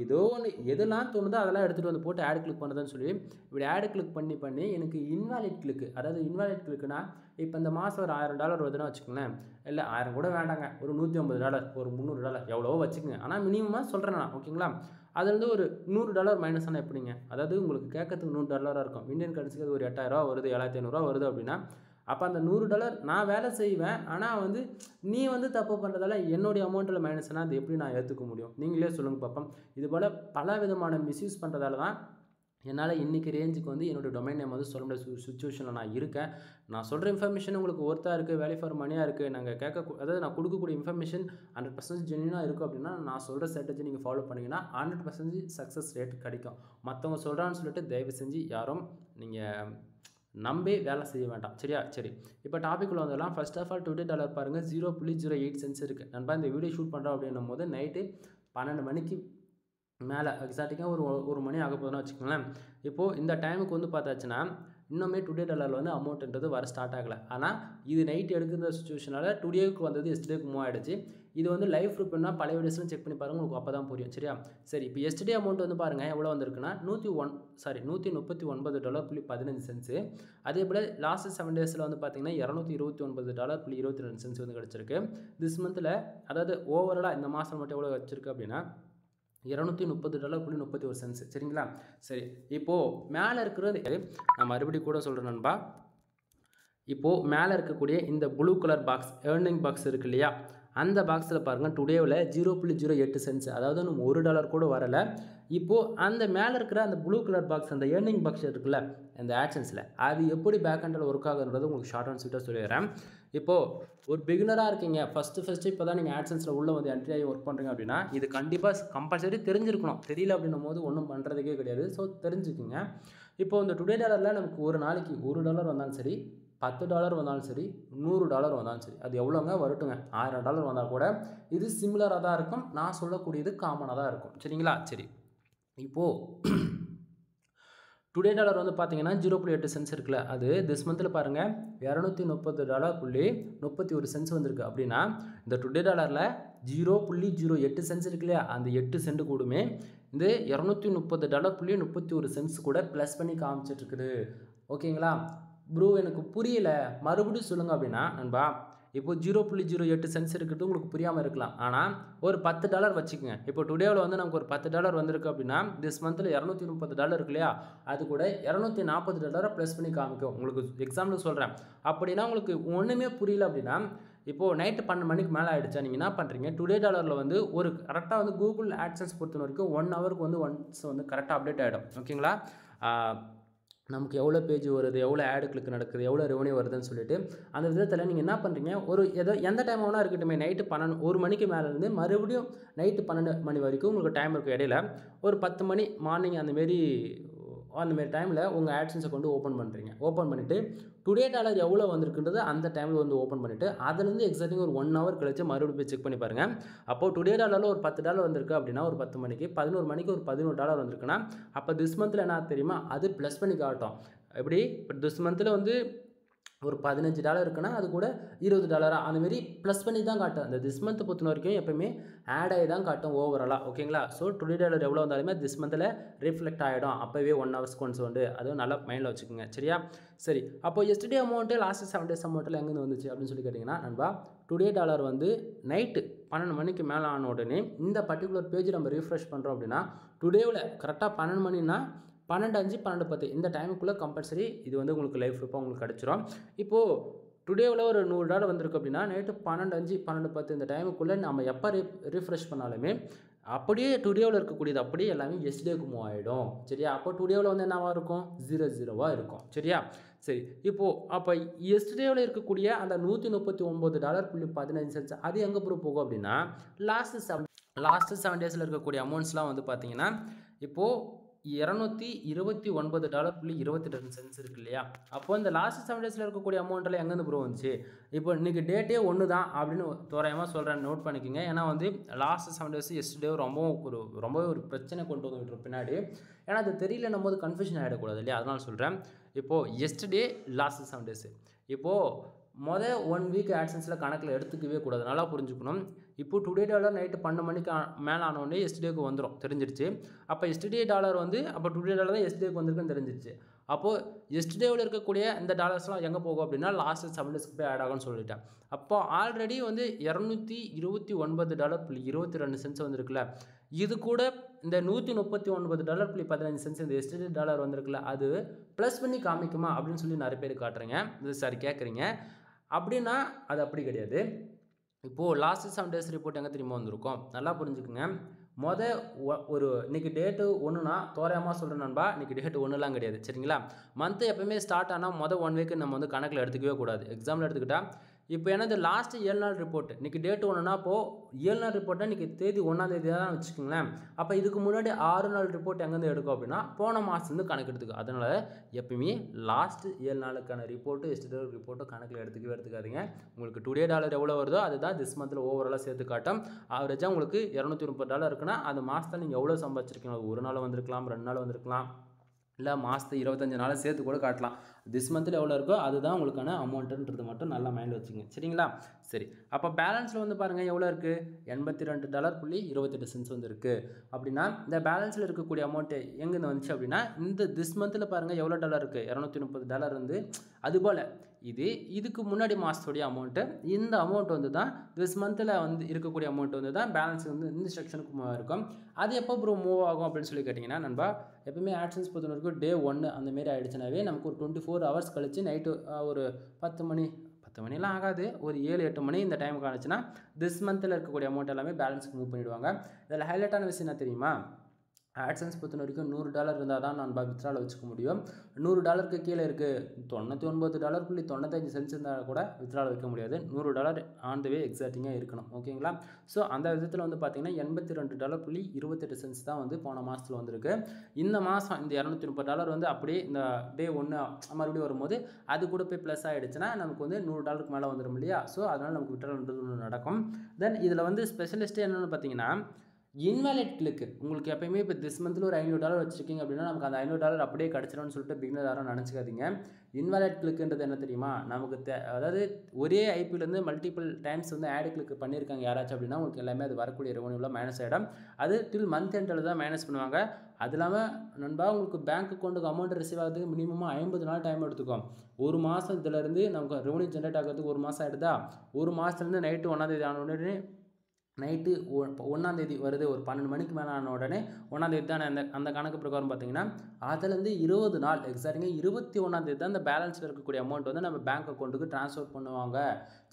ஏதோ ஒன்று எதெல்லாம் தோணுதோ அதெல்லாம் எடுத்துகிட்டு வந்து போட்டு ஆடு கிளிக் பண்ணுறதுன்னு சொல்லி இப்படி ஆடு கிளிக் பண்ணி எனக்கு இன்வாலிட் கிளிக்கு, அதாவது இன்வாலிட் கிளிக்குனா இப்போ இந்த மாதம் ஒரு $1000 வருதுன்னா வச்சுக்கோங்களேன், இல்லை 1000 கூட வேண்டாங்க, ஒரு $150, ஒரு $300 எவ்வளவோ வச்சுக்கோங்க. ஆனால் மினிமமாக சொல்கிறேன் நான், ஓகேங்களா? அதுலேருந்து ஒரு $100 மைனஸ் ஆனால் எப்படிங்க? அதாவது உங்களுக்கு கேட்கறதுக்கு $100 இருக்கும், இந்தியன் கரன்சிக்கு அது ஒரு 8000 வருது, 7500 வருது அப்படின்னா, அப்போ அந்த $100 நான் வேலை செய்வேன். ஆனால் வந்து நீ வந்து தப்பு பண்ணுறதால என்னுடைய அமௌண்ட்டில் மைனஸ்னால் அது எப்படி நான் ஏற்றுக்க முடியும்? நீங்களே சொல்லுங்கள் பார்ப்போம். இது போல் பல விதமான மிஸ்யூஸ் பண்ணுறதால தான் என்னால் இன்றைக்கி ரேஞ்சுக்கு வந்து என்னோடய டொமைன் நேம் வந்து சொல்ல முடியாத சுச்சுவேஷனில் நான் இருக்கேன். நான் சொல்கிற இன்ஃபர்மேஷன் உங்களுக்கு ஒர்த்தாக இருக்குது, வேல்யூ ஃபார் மணியாக இருக்குது, நாங்கள் அதாவது நான் கொடுக்கக்கூடிய இன்ஃபர்மேஷன் 100% ஜென்யூனாக இருக்குது அப்படின்னா, நான் சொல்கிற ஸ்ட்ராட்டஜி நீங்கள் ஃபாலோ பண்ணிங்கன்னா 100% சக்ஸஸ் ரேட் கிடைக்கும். மற்றவங்க சொல்கிறான்னு சொல்லிட்டு தயவு செஞ்சு யாரும் நீங்கள் நம்பி வேலை செய்ய வேண்டாம், சரியா? சரி, இப்போ டாபிக் உள்ள வந்துடலாம். First of all today dollar பாருங்கள், 0.08 சென்ஸ் இருக்குது. நண்பா இந்த வீடியோ ஷூட் பண்ணுறோம் அப்படின்னும் போது நைட்டு 12 மணிக்கு மேலே எக்ஸாக்டிக்காக ஒரு மணி ஆக போதுன்னு வச்சுக்கோங்களேன். இப்போது இந்த டைமுக்கு வந்து பார்த்தாச்சுன்னா இன்னுமே டுடே டாலரில் வந்து அமௌண்ட்ன்றது வர ஸ்டார்ட் ஆகலை. ஆனால் இது நைட் எடுக்கிற சுச்சுவேஷனால் டுடேவுக்கு வந்தது எஸ்டேக்கு மூவ் ஆகிடுச்சு. இது வந்து லைஃப் ரிப்பன்னா பழைய வீடியோஸ்லாம் செக் பண்ணி பாருங்கள், உங்களுக்கு அப்போ தான் புரியும், சரியா? சரி, இப்போ எஸ்டே அமௌண்ட் வந்து பாருங்கள் எவ்வளோ வந்திருக்குன்னா $139.15. அதே போல் லாஸ்ட் 7 டேஸில் வந்து பார்த்தீங்கன்னா $229.22 வந்து கிடச்சிருக்கு. திஸ் மந்தில், அதாவது ஓவராலாக இந்த மாதம் மட்டும் எவ்வளோ வச்சிருக்கு அப்படின்னா $230.31. சரிங்களா? சரி, இப்போது மேலே இருக்கிறது நான் மறுபடியும் கூட சொல்கிறேன் நண்பா. இப்போது மேலே இருக்கக்கூடிய இந்த blue colour box earning box இருக்குது இல்லையா, அந்த பாக்ஸில் பாருங்கள் டுடேவில் 0.08 சென்ட்ஸ், அதாவது நம்ம $1 கூட வரலை. இப்போது அந்த மேலே இருக்கிற அந்த ப்ளூ கலர் பாக்ஸ், அந்த ஏர்னிங் பாக்ஸ் இருக்குல்ல அந்த ஆட்சன்ஸில், அது எப்படி பேக் ஹேண்டில் ஒர்க் ஆகுன்றது உங்களுக்கு ஷார்ட் அண்ட் ஸ்வீட்டாக சொல்லிடுறேன். இப்போது ஒரு பிகினராக இருக்கீங்க, ஃபஸ்ட்டு இப்போ தான் நீங்கள் ஆட்சன்ஸில் உள்ளே வந்து என்ட்ரி ஆகி ஒர்க் பண்ணுறீங்க அப்படின்னா இது கண்டிப்பாக கம்பல்சரி தெரிஞ்சிருக்கணும். தெரியல அப்படின்னும் போது ஒன்றும் பண்ணுறதுக்கே கிடையாது. ஸோ தெரிஞ்சுக்குங்க. இப்போது இந்த டுடே டாலரில் நமக்கு ஒரு நாளைக்கு $1 வந்தாலும் சரி, $10 வந்தாலும் சரி, $100 வந்தாலும் சரி, அது எவ்வளோங்க வரட்டுங்க, $1000 வந்தால் கூட இது சிமிலராக தான் இருக்கும். நான் சொல்லக்கூடியது காமனாக தான் இருக்கும், சரிங்களா? சரி, இப்போது டுடே டாலர் வந்து பார்த்தீங்கன்னா 0.8 சென்ஸ் இருக்குல்ல, அது திஸ் மந்தில் பாருங்கள் $230.31 வந்திருக்கு. அப்படின்னா இந்த டுடே டாலரில் 0.08 சென்ஸ் இருக்கு இல்லையா, அந்த 8 சென்ட் கூடமே இந்த $230.31 கூட ப்ளஸ் பண்ணி காமிச்சிட்ருக்குது. ஓகேங்களா ப்ரோ? எனக்கு புரியல, மறுபடியும் சொல்லுங்கள் அப்படின்னா நண்பா, இப்போ 0.08 சென்ஸ் இருக்கிறது உங்களுக்கு புரியாமல் இருக்கலாம். ஆனால் ஒரு $10 வச்சுக்கோங்க. இப்போ டுடேவில் வந்து நமக்கு ஒரு $10 வந்திருக்கு அப்படின்னா திஸ் மந்தில் $230 இருக்கு இல்லையா, அது கூட $240 ப்ளஸ் பண்ணி காமிக்கும். உங்களுக்கு எக்ஸாம்பிளுக்கு சொல்கிறேன். அப்படின்னா உங்களுக்கு ஒன்றுமே புரியல அப்படின்னா, இப்போது நைட்டு 12 மணிக்கு மேலே ஆகிடுச்சா, நீங்கள் என்ன பண்ணுறீங்க, டுடே டாலரில் வந்து ஒரு கரெக்டாக வந்து கூகுள் ஆட்சன்ஸ் பொறுத்த வரைக்கும் 1 ஹவருக்கு வந்து ஒன்ஸ் வந்து கரெக்டாக அப்டேட் ஆகிடும். ஓகேங்களா? நமக்கு எவ்வளோ பேஜ் வருது, எவ்வளோ ஆடு கிளிக் நடக்குது, எவ்வளோ ரெவன்யூ வருதுன்னு சொல்லிட்டு அந்த விதத்தில் நீங்கள் என்ன பண்ணுறீங்க, ஒரு எந்த டைம் வேணால் இருக்கட்டுமே, நைட்டு 1 மணிக்கு மேலேருந்து மறுபடியும் நைட்டு 12 மணி வரைக்கும் உங்களுக்கு டைம் இருக்கும். இடையில ஒரு 10 மணி மார்னிங் அந்தமாரி டைமில் உங்கள் ஆட்சன்ஸை கொண்டு ஓப்பன் பண்ணுறீங்க. ஓப்பன் பண்ணிவிட்டு டுடே டாலர் எவ்வளோ வந்திருக்குன்றது அந்த டைமில் வந்து ஓப்பன் பண்ணிவிட்டு அதுலேருந்து எக்ஸாக்டிங் ஒரு 1 ஹவர் கழிச்சு மறுபடியும் போய் செக் பண்ணி பாருங்கள். அப்போது டுடே டாலரில் ஒரு $10 வந்திருக்கு அப்படின்னா ஒரு 10 மணிக்கு 11 மணிக்கு ஒரு $11 வந்திருக்குன்னா அப்போ திஸ் மந்தில் என்ன தெரியுமா, அது ப்ளஸ் பண்ணி காட்டும். எப்படி இப்போ திஸ் மந்தில் வந்து ஒரு $15 இருக்குன்னா அது கூட $20 அந்தமாரி ப்ளஸ் பண்ணி தான் காட்டும். அந்த திஸ் மந்த் பொறுத்த வரைக்கும் எப்போயுமே ஆட் ஆகி தான் காட்டும் ஓவராலாக. ஓகேங்களா? ஸோ டுடே டாலர் எவ்வளோ வந்தாலுமே திஸ் மந்தில் ரிஃப்ளெக்ட் ஆகிடும். அப்போவே 1 ஹவர்ஸ்க்கு ஒன்ஸ் வந்து அதுவும் நல்லா மைண்டில் வச்சுக்கோங்க, சரியா? சரி, அப்போ எஸ்டே அமௌண்ட்டு லாஸ்ட் 7 டேஸ் அமௌண்ட்டில் எங்கேருந்து வந்துச்சு அப்படின்னு சொல்லி கேட்டிங்கன்னா நண்பா, டுடே டாலர் வந்து நைட்டு 12 மணிக்கு மேலே ஆன உடனே இந்த பர்டிகுலர் பேஜ் நம்ம ரீஃப்ரெஷ் பண்ணுறோம் அப்படின்னா டுடேவில் கரெக்டாக 12 மணினா 12:05 12:10 இந்த டைமுக்குள்ளே கம்பல்சரி இது வந்து உங்களுக்கு லைஃப் ரூபாக உங்களுக்கு கிடச்சிரும். இப்போது டுடேவில் ஒரு $100 வந்திருக்கு அப்படின்னா நைட்டு 12:05 12:10 இந்த டைமுக்குள்ளே நம்ம எப்போ ரீஃப்ரெஷ் பண்ணாலுமே அப்படியே டுடேவில் இருக்கக்கூடியது அப்படியே எல்லாமே எஸ்டேக்கு மூவ் ஆகிடும். சரியா? அப்போ டுடேவில் வந்து என்னவாக இருக்கும்? 0 இருக்கும். சரியா? சரி, இப்போது அப்போ எஸ்டேவில் இருக்கக்கூடிய அந்த $139.15 அது எங்கே ப்ரூவ் போகும் அப்படின்னா லாஸ்ட்டு 7 டேஸில் இருக்கக்கூடிய அமௌண்ட்ஸ்லாம் வந்து பார்த்தீங்கன்னா இப்போது $229.22 இருக்கு இல்லையா? அப்போ இந்த லாஸ்ட் 7 டேஸில் இருக்கக்கூடிய அமௌண்ட்டில் எங்கேருந்து ப்ரூவ் வந்துச்சு? இப்போ இன்றைக்கி டேட்டே ஒன்று தான் அப்படின்னு தோராயமாக சொல்கிறேன், நோட் பண்ணிக்கோங்க. ஏன்னா வந்து லாஸ்ட் 7 டேஸ் எஸ்டே ரொம்பவே ஒரு பிரச்சனை கொண்டு வந்துவிட்டு பின்னாடி. ஏன்னா அது தெரியலன்னும் போது கன்ஃபியூஷன் ஆகிடக்கூடாது இல்லையா? அதனால் சொல்கிறேன். இப்போது எஸ்டே லாஸ்ட் 7 டேஸு இப்போது மொதல் 1 வீக் ஆட்சன்ஸில் கணக்கில் எடுத்துக்கவே கூடாது. நல்லா புரிஞ்சுக்கணும். இப்போது டுடே டாலர் நைட்டு 12 மணிக்கு மேலே ஆனோடனே எஸ்டேக்கு வந்துடும், தெரிஞ்சிருச்சு. அப்போ எஸ்டே டாலர் வந்து அப்போ டுடே டாலர் தான் எஸ்டேக்கு வந்திருக்குன்னு தெரிஞ்சிருச்சு. அப்போது எஸ்டேவில் இருக்கக்கூடிய இந்த டாலர்ஸ்லாம் எங்கே போகும் அப்படின்னா லாஸ்ட் 7 டேஸ்க்கு போய் ஆட் ஆகும்னு சொல்லிட்டேன். அப்போ ஆல்ரெடி வந்து $229.22 வந்திருக்குல்ல, இது கூட இந்த $139.15 இந்த எஸ்டே டாலர் வந்திருக்குல்ல, அது ப்ளஸ் பண்ணி காமிக்குமா அப்படின்னு சொல்லி நிறைய பேர் காட்டுறீங்க, இது சாரி கேட்குறீங்க. அப்படின்னா அது அப்படி கிடையாது. இப்போது லாஸ்ட் 7 டேஸ் ரிப்போர்ட் எங்கே தெரியுமா வந்திருக்கும்? நல்லா புரிஞ்சுக்குங்க. ஒரு இன்றைக்கி டேட்டு 1னா தோராயமாக சொல்கிறேன் நண்பா, இன்றைக்கி டேட்டு 1லாம் கிடையாது. சரிங்களா? மந்த்து எப்போயுமே ஸ்டார்ட் ஆனால் 1 வீக்கு நம்ம வந்து கணக்கில் எடுத்துக்கவே கூடாது. எக்ஸாம்பிள் எடுத்துக்கிட்டால் இப்போ எனது லாஸ்ட்டு 7 நாள் ரிப்போர்ட் இன்றைக்கி டேட்டு 1னா அப்போது 7 நாள் ரிப்போர்ட்டாக இன்றைக்கி தேதி 1ஆம் தேதி தான் வச்சுக்கோங்களேன். அப்போ இதுக்கு முன்னாடி 6 நாள் ரிப்போர்ட் எங்கேருந்து எடுக்கும் அப்படின்னா போன மாதத்துலேருந்து கணக்கு எடுத்துக்கும். அதனால் எப்பயுமே லாஸ்ட்டு 7 நாளுக்கான ரிப்போர்ட்டு எஸ்டே ரிப்போர்ட்டும் கணக்கில் எடுத்துக்காதீங்க. உங்களுக்கு டுடே டாலர் எவ்வளோ வருதோ அதுதான் திஸ் மந்தில் ஓவராலாக சேர்த்து காட்டும். ஆவரேஜாக உங்களுக்கு $230 இருக்குன்னா அந்த மாதத்தில் நீங்கள் எவ்வளோ சம்பாதிச்சிருக்கீங்க? ஒரு நாள் வந்திருக்கலாம், 2 நாள் வந்திருக்கலாம், இல்லை மாதத்து 25 நாளை சேர்த்து கூட காட்டலாம். திஸ் மந்தில் எவ்வளோ இருக்கோ அதுதான் உங்களுக்கான அமௌண்ட்டுன்றது மட்டும் நல்லா மைண்டில் வச்சுங்க. சரிங்களா? சரி, அப்போ பேலன்ஸில் வந்து பாருங்கள் எவ்வளோ இருக்குது? $82.28 வந்து இருக்குது. அப்படின்னா இந்த பேலன்ஸில் இருக்கக்கூடிய அமௌண்ட்டு எங்கேருந்து வந்துச்சு அப்படின்னா இந்த திஸ் மந்தில் பாருங்கள் எவ்வளோ டாலர் இருக்குது? $230 வந்து அதுபோல் இதுக்கு முன்னாடி மாதத்துடைய அமௌண்ட்டு, இந்த அமௌண்ட் வந்து தான் திஸ் மந்தில் வந்து இருக்கக்கூடிய அமௌண்ட் வந்து தான் பேலன்ஸ் வந்து இந்த செக்ஷனுக்கு மூவ் இருக்கும். அது எப்போ ப்ரோ மூவ் ஆகும் அப்படின்னு சொல்லி கேட்டிங்கன்னா நண்பா, எப்பவுமே ஆட்சன்ஸ் பொறுத்தவரைக்கும் டே 1 அந்தமாரி ஆகிடுச்சுனாவே நமக்கு ஒரு 24 ஹவர்ஸ் கழிச்சு நைட்டு ஒரு 10 மணிலாம் ஆகாது, ஒரு 7-8 மணி இந்த டைமுக்கு ஆனிச்சுன்னா திஸ் மந்தில் இருக்கக்கூடிய அமௌண்ட் எல்லாமே பேலன்ஸுக்கு மூவ் பண்ணிவிடுவாங்க. இதில் ஹைலைட்டான விஷயம் என்ன தெரியுமா? ஆட்சன்ஸ் பொறுத்த வரைக்கும் $100 இருந்தால் தான் நான் வித்ட்ராவில் வச்சுக்க முடியும். $100 கீழே இருக்குது, $99.95 இருந்தால் கூட வித்ட்ராவில் வைக்க முடியாது. $100 ஆன் த வே எக்ஸாக்டிங்காக இருக்கணும். ஓகேங்களா? ஸோ அந்த விதத்தில் வந்து பார்த்தீங்கன்னா $82.28 தான் வந்து போன மாதத்தில் வந்திருக்கு. இந்த மாதம் இந்த $230 வந்து அப்படியே இந்த டே 1 மறுபடியும் வரும்போது அது கூட போய் ப்ளஸ் ஆகிடுச்சுன்னா நமக்கு வந்து $100 மேலே வந்துடும் இல்லையா? ஸோ அதனால் நமக்கு வித்ட்ரால்ன்றது ஒன்று நடக்கும். தென் இதில் வந்து ஸ்பெஷலிஸ்ட்டு என்னென்னு பார்த்தீங்கன்னா இன்வாலிட் கிளிக்கு. உங்களுக்கு எப்பயுமே இப்போ திஸ் மந்தில் ஒரு $500 வச்சுருக்கீங்க அப்படின்னா நமக்கு அந்த $500 அப்படியே கிடச்சிடும்னு சொல்லிட்டு பிகினர் யாரும் நினச்சிக்காதீங்க. இன்வாலிட் கிளிக்குன்றது என்ன தெரியுமா? நமக்கு அதாவது ஒரே ஐபிலேருந்து மல்டிபிள் டைம்ஸ் வந்து ஆட் கிளிக் பண்ணியிருக்காங்க யாராச்சும் அப்படின்னா உங்களுக்கு எல்லாமே அது வரக்கூடிய ரெவன்யூவில் மைனஸ் ஆகிடும். அது டில் மந்த் எண்டில் தான் மைனஸ் பண்ணுவாங்க. அது இல்லாமல் நண்பா உங்களுக்கு பேங்க் அக்கௌண்ட்டுக்கு அமௌண்ட் ரிசீவ் ஆகிறதுக்கு மினிமமாக 50 நாள் டைம் எடுத்துக்கும். ஒரு மாதம் இதிலேருந்து நமக்கு ரெவன்யூ ஜென்ரேட் ஆகிறதுக்கு 1 மாதம் ஆகிடுதா? ஒரு மாதத்துலேருந்து நைட்டு 1ஆம் தேதி ஆன உடனே நைட்டு 1ஆம் தேதி வருது, ஒரு 12 மணிக்கு மேலே ஆன உடனே 1ஆம் தேதி தான் அந்த கணக்கு பிரகாரம் பார்த்தீங்கன்னா அதுலேருந்து 20 நாள் எக்ஸாக்டாக 21ஆம் தேதி தான் இந்த பேலன்ஸில் இருக்கக்கூடிய அமௌண்ட் வந்து நம்ம பேங்க் அக்கௌண்ட்டுக்கு ட்ரான்ஸ்ஃபர் பண்ணுவாங்க.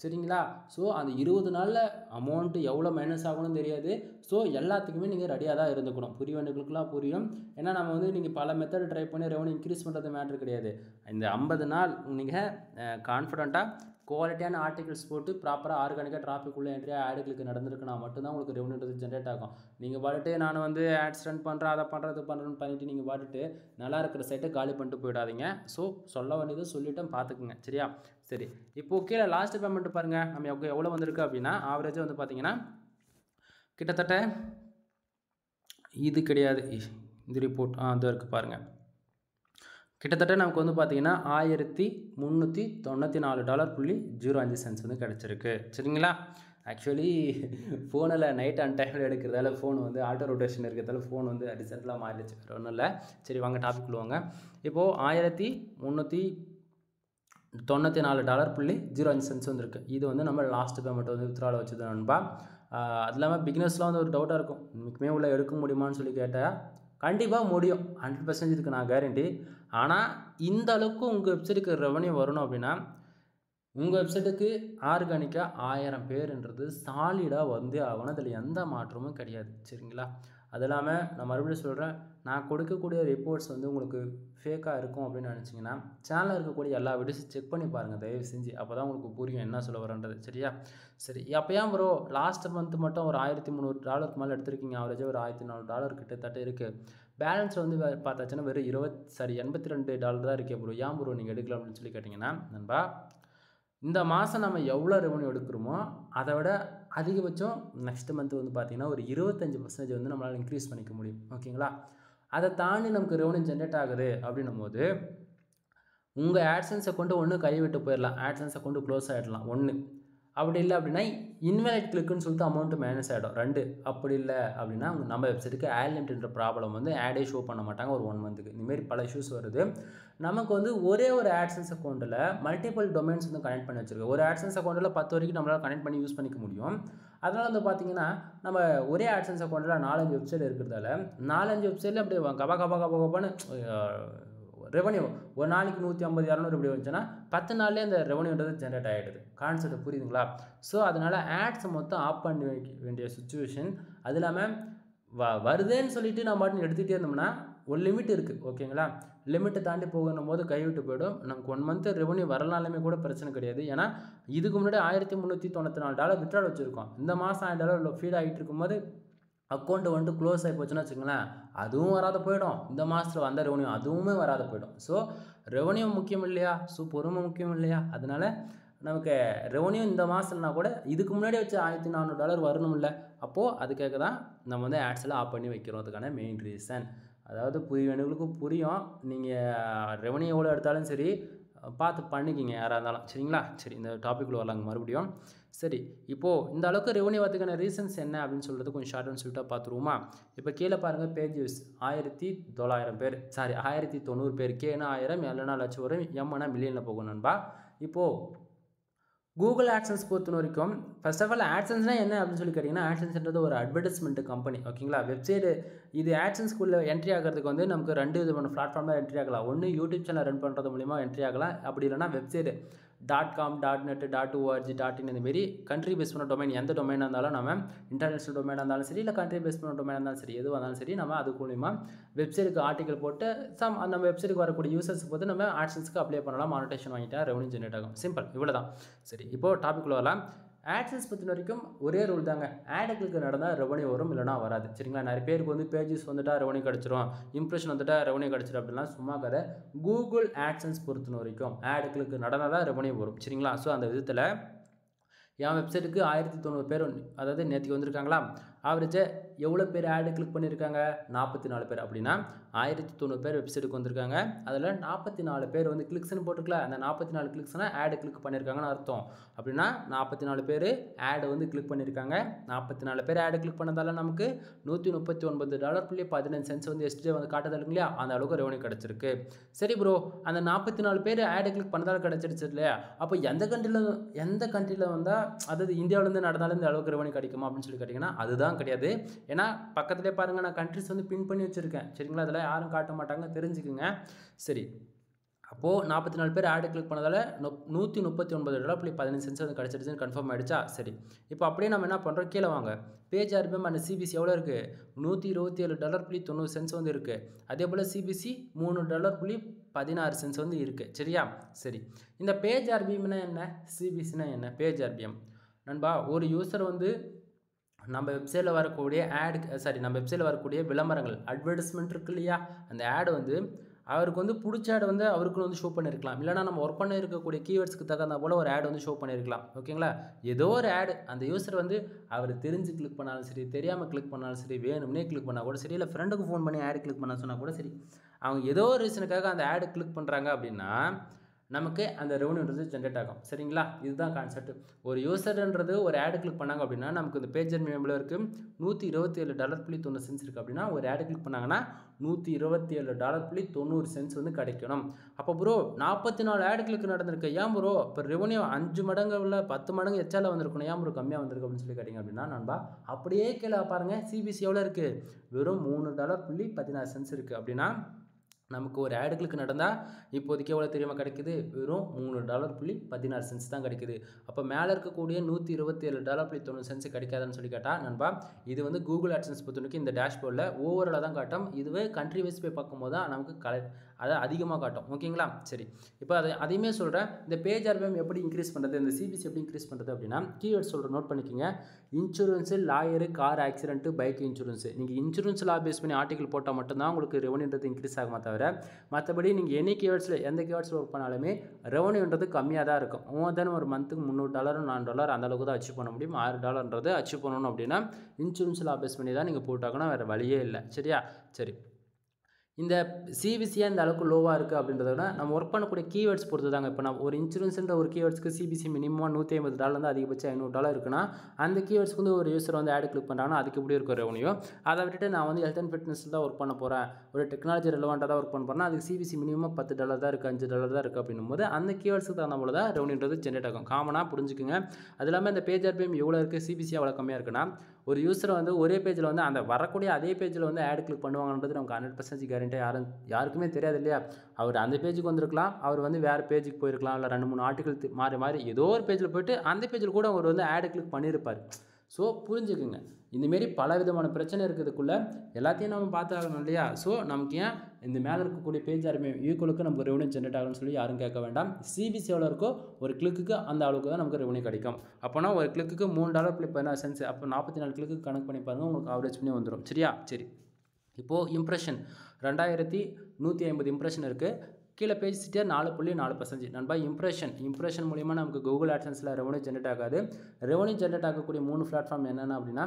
சரிங்களா? ஸோ அந்த 20 நாளில் அமௌண்ட்டு எவ்வளோ மைனஸ் ஆகணும்னு தெரியாது. ஸோ எல்லாத்துக்குமே நீங்கள் ரெடியாக தான் இருந்துக்கணும். புரிய வேண்டியவங்களுக்குலாம் புரியும். ஏன்னா நம்ம வந்து நீங்கள் பல மெத்தட் ட்ரை பண்ணி ரெவன்யூ இன்க்ரீஸ் பண்ணுறது மேட்ரு கிடையாது. இந்த 50 நாள் நீங்கள் கான்ஃபிடண்ட்டாக குவாலிட்டியான ஆர்டிகல்ஸ் போட்டு ப்ராப்பராக ஆர்கானிக்காக டிராஃபிக்குள்ளே என்ட்ரியாக ஆடுகளுக்கு நடந்திருக்குன்னா மட்டும்தான் உங்களுக்கு ரெவன்யூன்றது ஜென்ரேட் ஆகும். நீங்கள் பாட்டுட்டு நான் வந்து ஆட்ஸ் ரன் பண்ணுறேன், அதை பண்ணுறது பண்ணுறேன்னு பண்ணிவிட்டு நீங்கள் பாட்டுட்டு நல்லா இருக்கிற சைட்டை காலி பண்ணிட்டு போயிடாதீங்க. ஸோ சொல்ல வேண்டியது சொல்லிவிட்டேன், பார்த்துக்குங்க. சரியா? சரி, இப்போது கீழே லாஸ்ட் பேமெண்ட் பாருங்கள் நம்ம எவ்வளோ வந்திருக்கு அப்படின்னா ஆவரேஜாக வந்து பார்த்தீங்கன்னா கிட்டத்தட்ட இது கிடையாது, இந்த ரிப்போர்ட் அது இருக்குது பாருங்கள். கிட்டத்தட்ட நமக்கு வந்து பார்த்தீங்கன்னா $1394.05 வந்து கிடச்சிருக்கு. சரிங்களா? ஆக்சுவலி ஃபோனில் நைட் அண்ட் டைமில் எடுக்கிறதால ஃபோன் வந்து ஆட்டோ ரொட்டேஷன் இருக்கிறதால ஃபோன் வந்து டிசென்ட்லாம் மாறிடுச்சு, வேறு ஒன்றும் இல்லை. சரி வாங்க டாபிக் வாங்க. இப்போது $1394.05 வந்துருக்கு. இது வந்து நம்ம லாஸ்ட் பேமெண்ட் வந்து வித்ட்ராவில் வச்சது நண்பா. அது இல்லாமல் பிகினர்ஸ்லாம் வந்து ஒரு டவுட்டாக இருக்கும், இன்னைக்குமே உள்ள எடுக்க முடியுமான்னு சொல்லி கேட்டால் கண்டிப்பாக முடியும், 100% இதுக்கு நான் கேரண்டி. ஆனால் இந்த அளவுக்கு உங்கள் வெப்சைட்டுக்கு ரெவன்யூ வரணும் அப்படின்னா உங்கள் வெப்சைட்டுக்கு ஆர்கானிக்காக 1000 பேருன்றது சாலிடாக வந்தே ஆகணும். அதில் எந்த மாற்றமும் கிடையாது. சரிங்களா? அது இல்லாமல் நான் மறுபடியும் சொல்கிறேன், நான் கொடுக்கக்கூடிய ரிப்போர்ட்ஸ் வந்து உங்களுக்கு ஃபேக்காக இருக்கும் அப்படின்னு நினச்சிங்கன்னா சேனலில் இருக்கக்கூடிய எல்லா வீடியோஸும் செக் பண்ணி பாருங்கள் தயவு செஞ்சு. அப்போ தான் உங்களுக்கு புரியும் என்ன சொல்ல வரேன்றது. சரியா? சரி, அப்போ ஏன் ப்ரோ லாஸ்ட் மந்த் மட்டும் ஒரு $1300 மேலே எடுத்திருக்கீங்க, ஆவரேஜாக ஒரு $1400 கிட்டத்தட்ட இருக்குது, பேலன்ஸ் வந்து பார்த்தாச்சுன்னா வெறும் $82 தான் இருக்கே ப்ரோ, ஏன் ப்ரோ நீங்கள் எடுக்கலாம் அப்படின்னு சொல்லி கேட்டிங்கன்னா, நண்பா இந்த மாதம் நம்ம எவ்வளோ ரெவன்யூ எடுக்கிறோமோ அதை விட அதிகபட்சம் நெக்ஸ்ட் மந்த் வந்து பார்த்திங்கன்னா ஒரு 25% வந்து நம்மளால் இன்க்ரீஸ் பண்ணிக்க முடியும். ஓகேங்களா? அதை தாண்டி நமக்கு ரெவன்யூ ஜென்ரேட் ஆகுது அப்படின்னும் போது உங்கள் ஆட்சன்ஸ் அக்கௌண்ட்டு ஒன்று கைவிட்டு போயிடலாம், ஆட்சன்ஸ் அக்கௌண்ட்டு க்ளோஸ் ஆகிடலாம் ஒன்று. அப்படி இல்லை அப்படின்னா இன்வேலிட் கிளிக்குன்னு சொல்லிட்டு அமௌண்ட்டு மைனஸ் ஆகிடும் 2. அப்படி இல்லை அப்படின்னா நம்ம வெப்சைட்டுக்கு ஆட் லிமிட்ன்ற ப்ராப்ளம் வந்து ஆடே ஷோ பண்ண மாட்டாங்க ஒரு 1 மந்த்துக்கு. இந்தமாரி பல இஷ்யூஸ் வருது. நமக்கு வந்து ஒரே ஒரு ஆட்சன்ஸ் அக்கௌண்ட்டில் மல்டிபிள் டொமைன்ஸ் வந்து கனெக்ட் பண்ணி வச்சுருக்கோம். ஒரு ஆட்சன்ஸ் அக்கௌண்ட்டில் 10 வரைக்கும் நம்மளால் கனெக்ட் பண்ணி யூஸ் பண்ணிக்க முடியும். அதனால் வந்து பார்த்திங்கன்னா நம்ம ஒரே ஆட்சன்ஸ் அக்கௌண்ட்டில் 4-5 வெப்சைட் இருக்கிறதால 4-5 வெப்சைட்டில் அப்படி கபான்னு ரெவன்யூ ஒரு நாளைக்கு 150-200 இப்படி வந்துச்சுன்னா 10 நாள்லேயே அந்த ரெவன்யூன்றது ஜென்ரேட் ஆகிடுது. கான்செப்ட் புரியுதுங்களா? ஸோ அதனால் ஆட்ஸ் மொத்தம் ஆஃப் பண்ண வேண்டிய சுச்சுவேஷன். அது இல்லாமல் வருதுன்னு சொல்லிவிட்டு நம்ம மட்டும் எடுத்துகிட்டே இருந்தோம்னா ஒரு லிமிட் இருக்குது. ஓகேங்களா? லிமிட்டை தாண்டி போகணும் போது கைவிட்டு போய்டும். நமக்கு 1 மந்த் ரெவன்யூ வரலாலுமே கூட பிரச்சனை கிடையாது. ஏன்னா இதுக்கு முன்னாடி $1394 விட்ரால் வச்சுருக்கோம். இந்த மாதம் $1000 ஃபீட் ஆகிட்டு இருக்கும்போது அக்கௌண்ட்டு வந்துட்டு க்ளோஸ் ஆகி போச்சுன்னா வச்சுங்களேன், அதுவும் வராத போயிடும். இந்த மாதத்தில் வந்த ரெவன்யூ அதுவுமே வராத போயிடும். ஸோ ரெவன்யூ முக்கியம் இல்லையா? ஸோ பொறுமை முக்கியம் இல்லையா? அதனால் நமக்கு ரெவன்யூ இந்த மாதம்னா கூட இதுக்கு முன்னாடி வச்சு $1400 வரணும் இல்லை, அப்போது அதுக்காக தான் நம்ம வந்து ஆட்ஸ்லாம் ஆஃப் பண்ணி வைக்கிறோம். அதுக்கான மெயின் ரீசன். அதாவது புரியவனுங்களுக்கும் புரியும். நீங்கள் ரெவன்யூ எவ்வளோ எடுத்தாலும் சரி பார்த்து பண்ணிக்கிங்க யாராக இருந்தாலும். சரிங்களா? சரி, இந்த டாப்பிக்குள்ளே வரலாங்க மறுபடியும். சரி, இப்போது இந்த அளவுக்கு ரெவன்யூ வரதுக்கான ரீசன்ஸ் என்ன அப்படின்னு சொல்கிறது கொஞ்சம் ஷார்ட் அண்ட் ஸ்வீட்டாக பார்த்துருவோமா? இப்போ கீழே பாருங்கள், பேஜ் வியூஸ் 1900 பேர், சாரி 1090 பேர். கேனா 1000, எல்னா லட்சம் வரும், எம்னா மில்லியனில் போகும் நண்பா. இப்போது கூகுள் ஆட்சன்ஸ் பொறுத்த வரைக்கும் ஃபர்ஸ்ட் ஆஃப் ஆல் ஆட்சன்ஸ்னால் என்ன அப்படின்னு சொல்லி கேட்டிங்கன்னா, ஆட்சன்ஸ்ன்றது ஒரு அட்வர்டைஸ்மெண்ட் கம்பெனி. ஓகேங்களா? வெப்சைட்டு இது ஆட்சன்ஸ்குள்ளே என்ட்ரி ஆகிறதுக்கு வந்து நமக்கு 2 விதமான பிளாட்ஃபார்மில் என்ட்ரி ஆகலாம். ஒன்று யூடியூப் சேனல் ரன் பண்ணுறது மூலிமா என்ட்ரி ஆகலாம். அப்படி இல்லைனா website .com, .net, .org, .in இந்தமாரி கண்ட்ரி பேஸ் பண்ண டொமைன், எந்த டொமைனாக இருந்தாலும் நம்ம இன்டர்நேஷனல் டொமைனாக இருந்தாலும் சரி, இல்லை கண்ட்ரி பேஸ் பண்ண டொமைனாக இருந்தாலும் சரி, எதுவாக இருந்தாலும் சரி, நம்ம அது மூலிமா வெப்சைட்டுக்கு ஆர்டிக்கல் போட்டு நம்ம வெப்சைட்டுக்கு வரக்கூடிய யூசர்ஸ் போட்டு நம்ம ஆட்சன்ஸ்க்கு அப்ளை பண்ணலாம். மானிட்டேஷன் வாங்கிட்டா ரெவன்யூ ஜென்ரேட் ஆகும். சிம்பிள், இவ்வளோ தான். சரி, இப்போது டாபிக் வரலாம். ஆட்சன்ஸ் பற்றி வரைக்கும் ஒரே ரூல் தாங்க, ஆட் கிளிக் நடந்தால் ரெவன்யூ வரும், இல்லைனா வராது. சரிங்களா? நிறைய பேருக்கு வந்து பேஜஸ் வந்துட்டால் ரெவன்யூ கிடச்சிரும், இம்ப்ரெஷன் வந்துட்டால் ரெவன்யூ கிடச்சிரும் அப்படின்லாம் சும்மா கதை. கூகுள் ஆட்சன்ஸ் பொறுத்த வரைக்கும் ஆட் கிளிக் நடந்தால் தான் ரெவன்யூ வரும். சரிங்களா? ஸோ அந்த விதத்தில் என் வெப்சைட்டுக்கு 1090 பேர், அதாவது நேற்றுக்கு வந்திருக்காங்களா, ஆவரேஜாக எவ்வளோ பேர் ஆடு கிளிக் பண்ணியிருக்காங்க? 44 பேர். அப்படின்னா 1090 பேர் வெப்சைட்டுக்கு வந்திருக்காங்க. அதில் 44 பேர் வந்து கிளிக்ஸ்னு போட்டிருக்கல, அந்த 44 கிளிக்ஸ்னால் ஆடு கிளிக் பண்ணியிருக்காங்கன்னு அர்த்தம். அப்படின்னா 44 பேர் ஆடு வந்து கிளிக் பண்ணியிருக்காங்க. 44 பேர் ஆடு கிளிக் பண்ணதால் நமக்கு $139.15 வந்து எஸ்டே வந்து காட்டுதல் இல்லையா, அந்த அளவுக்கு ரெவன்யூ கிடச்சிருக்கு. சரி ப்ரோ, அந்த 44 பேர் ஆடு கிளிக் பண்ணதால் கிடச்சிருச்சு இல்லையா, அப்போ எந்த கண்ட்ரியில் வந்தால், அதாவது இந்தியாவிலேருந்து நடந்தாலும் இந்த அளவுக்கு ரெவன்யூ கிடைக்குமா அப்படின்னு சொல்லி கேட்டிங்கன்னா அதுதான் கிடையாது. ஏன்னா பக்கத்துலேயே பாருங்கள், நான் கண்ட்ரிஸ் வந்து பின் பண்ணி வச்சுருக்கேன். சரிங்களா? அதில் யாரும் காட்ட மாட்டாங்க, தெரிஞ்சுக்குங்க. சரி, அப்போது 44 பேர் ஆடு கிளிக் பண்ணதால் $139.15 வந்து கிடச்சிருச்சுன்னு கன்ஃபார்ம் ஆகிடுச்சா? சரி, இப்போ அப்படியே நம்ம என்ன பண்ணுறோம், கீழே வாங்க. பேஜ் ஆர்பிஎம் அண்ட் சிபிசி எவ்வளோ இருக்குது? $127.90 வந்து இருக்குது. அதே போல் சிபிசி $3.16 வந்து இருக்குது. சரியா? சரி, இந்த பேஜ் ஆர்பிஎம்னா என்ன, சிபிசினா என்ன? பேஜ் ஆர்பிஎம் நண்பா, ஒரு யூசர் வந்து நம்ம வெப்சைட்டில் வரக்கூடிய விளம்பரங்கள், அட்வர்டைஸ்மெண்ட் இருக்கு இல்லையா, அந்த ஆடு வந்து அவருக்கு வந்து பிடிச்ச ஆடு வந்து அவருக்கு வந்து ஷோ பண்ணியிருக்கலாம். இல்லைனா நம்ம ஒர்க் பண்ண இருக்கக்கூடிய கீவேர்ட்ஸ்க்கு தகுந்த போல் ஒரு ஆடு வந்து ஷோ பண்ணியிருக்கலாம். ஓகேங்களா? ஏதோ ஒரு ஆடு அந்த யூசர் வந்து அவர் தெரிஞ்சு கிளிக் பண்ணாலும் சரி, தெரியாமல் கிளிக் பண்ணாலும் சரி, வேணும்னே கிளிக் பண்ணால் கூட சரி, இல்லை ஃப்ரெண்டுக்கு ஃபோன் பண்ணி ஆடு கிளிக் பண்ண சொன்னால் கூட சரி, அவங்க ஏதோ ஒரு ரீசனுக்காக அந்த ஆடு கிளிக் பண்ணுறாங்க அப்படின்னா நமக்கு அந்த ரெவன்யூன்றது ஜென்ரேட் ஆகும். சரிங்களா? இதுதான் கான்செப்ட். ஒரு யூசர்ன்றது ஒரு ஆடு கிளிக் பண்ணாங்க அப்படின்னா நமக்கு இந்த பேஜ் எவ்வளோ இருக்குது? $127.90 இருக்குது. அப்படின்னா ஒரு ஆடு கிளிக் பண்ணாங்கன்னா $127.90 வந்து கிடைக்கணும். அப்போ ப்ரோ 44 ஆடு கிளிக் நடந்திருக்கு, ஏன் ப்ரோ இப்போ ரெவன்யூ 5 மடங்கு இல்லை 10 மடங்கு எச்சால வந்திருக்கணும், ஏன் ப்ரோ கம்மியாக வந்திருக்கு அப்படின்னு சொல்லி கேட்டிங்க அப்படின்னா நண்பா, அப்படியே கீழே பாருங்கள், சிபிசி எவ்வளோ இருக்குது? வெறும் $3.16 இருக்குது. அப்படின்னா நமக்கு ஒரு ஆடு கிளிக் நடந்தால் இப்போதைக்கு எவ்வளோ தெரியுமா கிடைக்குது? வெறும் $3.16 தான் கிடைக்குது. அப்போ மேலே இருக்கக்கூடிய $127.90 கிடைக்காதுன்னு சொல்லி கேட்டால் நண்பா, இது வந்து கூகுள் ஆட்சன்ஸ் பொறுத்தவரைக்கும் இந்த டேஷ்போர்டில் ஓவராலாக தான் காட்டும். இதுவே கண்ட்ரி வைஸ் போய் பார்க்கும்போது தான் நமக்கு அதை அதிகமாக காட்டும். ஓகேங்களா? சரி, இப்போ அதையுமே சொல்கிறேன். இந்த பேஜ் ஆர்பிஎம் எப்படி இன்க்ரீஸ் பண்ணுறது, இந்த சிபிசி எப்படி இன்க்ரீஸ் பண்ணுறது அப்படின்னா, கீவேர்ட் சொல்கிற நோட் பண்ணிக்கோங்க. Insurance, lawyer, car accident, bike insurance. நீங்கள் இன்சூரன்ஸ் லா பேஸ் பண்ணி ஆர்டிகல் போட்டால் மட்டும்தான் உங்களுக்கு ரெவன்யூன்றது இன்க்ரீஸ் ஆகுமா தவிர, மற்றபடி நீங்கள் எனி கீவேர்ட்ஸில் எந்த கீவேர்ட்ஸில் ஒர்க் பண்ணாலுமே ரெவன்யூன்றது கம்மியாக தான் இருக்கும். மோர் தென் ஒரு மந்த்துக்கு $300 $400 அந்த அளவுக்கு தான் அச்சீவ் பண்ண முடியும். $6 அச்சீவ் பண்ணணும் அப்படின்னா இன்சூரன்ஸ் லா பேஸ் பண்ணி தான் நீங்கள் போட்டாக்கணும், வேறு வழியே இல்லை. சரியா? சரி, இந்த சிபிசியாக இந்த அளவுக்கு லோவாக இருக்குது அப்படின்றத விட நம்ம ஒர்க் பண்ணக்கூடிய கீவேர்ட்ஸ் பொறுத்து தாங்க. இப்போ நான் ஒரு இன்சூரன்ஸுன்ற ஒரு கீவேர்ட்ஸ்க்கு சிபிசி மினிமம் $150 அதிகபட்சம் $500 இருக்குன்னா, அந்த கீவேர்ட்ஸ்க்கு வந்து ஒரு யூஸர் வந்து ஆட் கிளிக் பண்ணுறாங்கன்னா அதுக்கு எப்படி இருக்கும் ரெவன்யூ. அதை விட்டுட்டு நான் வந்து ஹெல்த் அண்ட் ஃபிட்னஸில் தான் ஒர்க் பண்ண போகிறேன், ஒரு டெக்னாலஜி ரெலவெண்ட்டாக தான் ஒர்க் பண்ண போகிறேன்னா அதுக்கு சிபிசி மினிமம் $10 தான் இருக்குது, $5 தான் இருக்குது அப்படின்னும் போது அந்த கீவேர்ட்ஸுக்கு தகுந்த போல தான் ரெவன்யூன்றது ஜென்ரேட் ஆகும். காமனாக புரிஞ்சுக்குங்க. அது இல்லாமல் இந்த பேஜ் ஆர்பிஎம் எவ்வளோ இருக்குது, சிபிசி எவ்வளோ கம்மியாக இருக்குன்னா, ஒரு யூஸரை வந்து ஒரே பேஜில் வந்து அந்த வரக்கூடிய அதே பேஜில் வந்து ஆட் கிளிக் பண்ணுவாங்கன்றது நமக்கு 100% கேரண்டி யாருக்குமே தெரியாது இல்லையா? அவர் அந்த பேஜுக்கு வந்திருக்கலாம், அவர் வந்து வேறு பேஜுக்கு போயிருக்கலாம், இல்லை 2-3 ஆர்டிகல் மாறி ஏதோ ஒரு பேஜில் போய்ட்டு அந்த பேஜில் கூட அவர் வந்து ஆட் கிளிக் பண்ணியிருப்பார். ஸோ புரிஞ்சுக்குங்க, இந்தமாரி பல விதமான பிரச்சனை இருக்கிறதுக்குள்ளே எல்லாத்தையும் நம்ம பார்த்தாகணும் இல்லையா? ஸோ நமக்கு ஏன் இந்த மேலே இருக்கக்கூடிய பேஜ் ஆர்பிஎம் ஈக்குவலுக்கு நமக்கு ரெவன்யூ ஜென்ரேட் ஆகணும்னு சொல்லி யாரும் கேட்க வேண்டாம். சிபிசி எவ்வளோ இருக்கோ ஒரு கிளிக்கு அந்த அளவுக்கு தான் நமக்கு ரெவன்யூ கிடைக்கும். அப்போனா ஒரு கிளிக்கு $3.16, அப்போ 44 கிளிக்கு கணக்கு பண்ணி பாருங்கள், உங்களுக்கு ஆவரேஜ் பண்ணி வந்துடும். சரியா? சரி, இப்போது இம்ப்ரெஷன் 2150 இம்ப்ரெஷன் இருக்குது. கீழே பேஜ் சிட்டியாக 4.4%. நண்பா, இம்ப்ரெஷன் மூலிமா நமக்கு கூகுள் ஆட்சன்ஸில் ரெவன்யூ ஜென்ரேட் ஆகாது. ரெவன்யூ ஜென்ரேட் ஆகக்கூடிய 3 பிளாட்ஃபார்ம் என்னென்ன அப்படின்னா,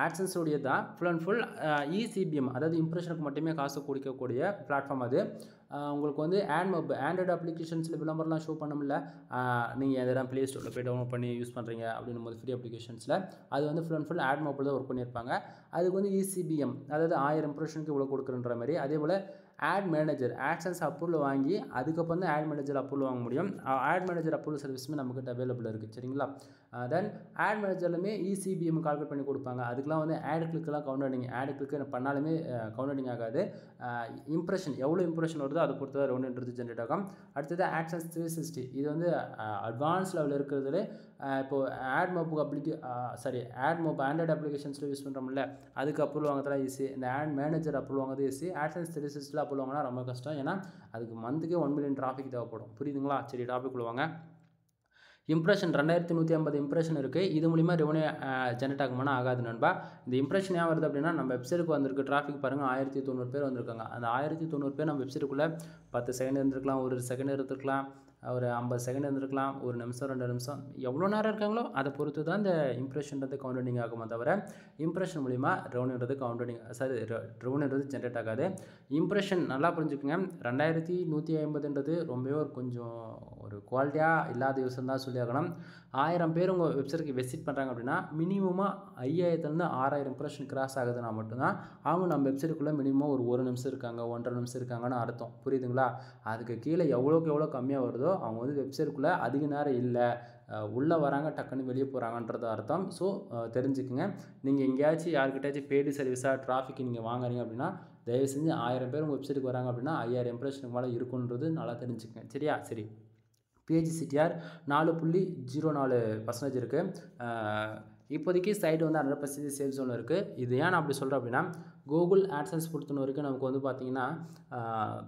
ஆட்சன்ஸ் உடைய தான் ஃபுல் அண்ட் ஃபுல் இசிபிஎம், அதாவது இம்ப்ரெஷனுக்கு மட்டுமே காசு கொடுக்கக்கூடிய பிளாட்ஃபார்ம் அது. உங்களுக்கு வந்து ஆண்ட்ராய்டு அப்ளிகேஷன்ஸில் விளம்பரம்லாம் ஷோ பண்ண முடியல. நீங்கள் எதனா ப்ளே ஸ்டோரில் போய் டவுன்லோட் பண்ணி யூஸ் பண்ணுறீங்க அப்படின்னும் போது ஃப்ரீ அப்ளிகேஷன்ஸில் அது வந்து full and full ad mobile தான் ஒர்க் பண்ணியிருப்பாங்க. அதுக்கு வந்து இசிபிஎம், அதாவது 1000 இம்ப்ரெஷனுக்கு இவ்வளோ கொடுக்குறன்ற மாதிரி. அதே போல் ஆட் மேனேஜர், ஆட்சன்ஸ் அப்ரூவல் வாங்கி அதுக்கப்புறம் தான் ஆட் மேனேஜர் அப்ரூவல் வாங்க முடியும். ஆட் மேனேஜர் அப்ரூவல் சர்வீஸுமே நம்மக்கிட்ட அவைலபிள் இருக்குது. சரிங்களா? தென் ஆட் மேனேஜர்லுமே இசிபிஎம் கால்குலேட் பண்ணி கொடுப்பாங்க. அதுக்கெலாம் வந்து ஆட் கிளிக்கெலாம் கவுண்டடிங், ஆட் கிளிக்கு பண்ணாலுமே கவுண்டடிங் ஆகாது. இம்ப்ரெஷன் எவ்வளோ இம்ப்ரெஷன் வருதோ அதை பொறுத்து தான் ரெவன்யூன்றது ஜென்ரேட் ஆகும். அடுத்தது ஆட்சன்ஸ் 360, இது வந்து அட்வான்ஸ் லெவலில் இருக்கிறதுலே இப்போது ஆட் மோப் ஆண்ட்ராய்டு அப்ளிகேஷன்ஸில் யூஸ் பண்ணுறோம்ல, அதுக்கு அப்ரூவல் வாங்குறதுலாம் ஈஸி. இந்த ஆட் மேனேஜர் அப்ரூவல் வாங்குறது ஈஸி. ஆட்சன்ஸ் 360 அப்ரூவல் வாங்கினா ரொம்ப கஷ்டம். ஏன்னா அதுக்கு மந்த்துக்கே 1 மில்லியன் டிராஃபிக் தேவைப்படும். புரியுதுங்களா? சரி, டாபிக் வாங்க. இம்ப்ரெஷன் 2150 இம்ப்ரெஷன் இருக்குது. இது மூலிமா ரெவன்யூ ஜென்ரேட் ஆகுமானா ஆகாது நண்பா. இந்த இம்ப்ரெஷன் ஏன் வருது அப்படின்னா, நம்ம வெப்சைட்டுக்கு வந்திருக்கு டிராஃபிக் பாருங்கள், 1090 பேர் வந்திருக்காங்க. அந்த 1090 பேர் நம்ம வெப்சைட்டுக்குள்ளே 10 செகண்ட் இருந்திருக்கலாம், ஒரு செகண்ட் இருந்திருக்கலாம், ஒரு 50 செகண்ட் இருந்திருக்கலாம், ஒரு நிமிஷம் 2 நிமிஷம், எவ்வளோ நேரம் இருக்காங்களோ அதை பொறுத்து தான் இந்த இம்ப்ரெஷன்றது கவுண்டடிங் ஆகுமா தவிர இம்ப்ரெஷன் மூலிமா ரெவன்யூன்றது ரெவன்யூன்றது ஜென்ரேட் ஆகாது. இம்ப்ரெஷன் நல்லா புரிஞ்சுக்கோங்க. 2150ன்றது ரொம்பவே ஒரு குவாலிட்டியாக இல்லாத யூஸர் தான் சொல்லி ஆகணும். 1000 பேர் உங்கள் வெப்சைட்டுக்கு விசிட் பண்ணுறாங்க அப்படின்னா மினிமமாக 5000 6000 இம்ப்ரெஷன் கிராஸ் ஆகுதுன்னா மட்டும்தான் அவங்க நம்ம வெப்சைட்டுக்குள்ளே மினிமம் ஒரு நிமிஷம் இருக்காங்க, 1.5 நிமிஷம் இருக்காங்கன்னு அர்த்தம். புரியுதுங்களா? அதுக்கு கீழே எவ்வளோக்கு எவ்வளோ கம்மியாக வருதோ அவங்க வந்து வெப்சைட்டுக்குள்ளே அதிக நேரம் இல்லை, உள்ளே வராங்க டக்குன்னு வெளியே போகிறாங்கன்றது அர்த்தம். ஸோ தெரிஞ்சுக்குங்க. நீங்கள் எங்கேயாச்சும் யாருக்கிட்டாச்சும் பெய்டு சர்வீஸாக டிராஃபிக் நீங்கள் வாங்குறீங்க அப்படின்னா தயவு செஞ்சு 1000 பேர் உங்கள் வெப்சைட்டுக்கு வராங்க அப்படின்னா 5000 இம்ப்ரெஷனுக்கு மேலே இருக்குன்றது நல்லா தெரிஞ்சுக்கங்க. சரியா? சரி, பேஜ் சிடிஆர் 4.04% இருக்குது. இப்போதைக்கு சைடு வந்து 100% சேஃப் ஜோனில் இருக்குது. இது ஏன் நான் அப்படி சொல்கிறேன் அப்படின்னா, கூகுள் ஆட்சன்ஸ் பொறுத்தன வரைக்கும் நமக்கு வந்து பார்த்திங்கன்னா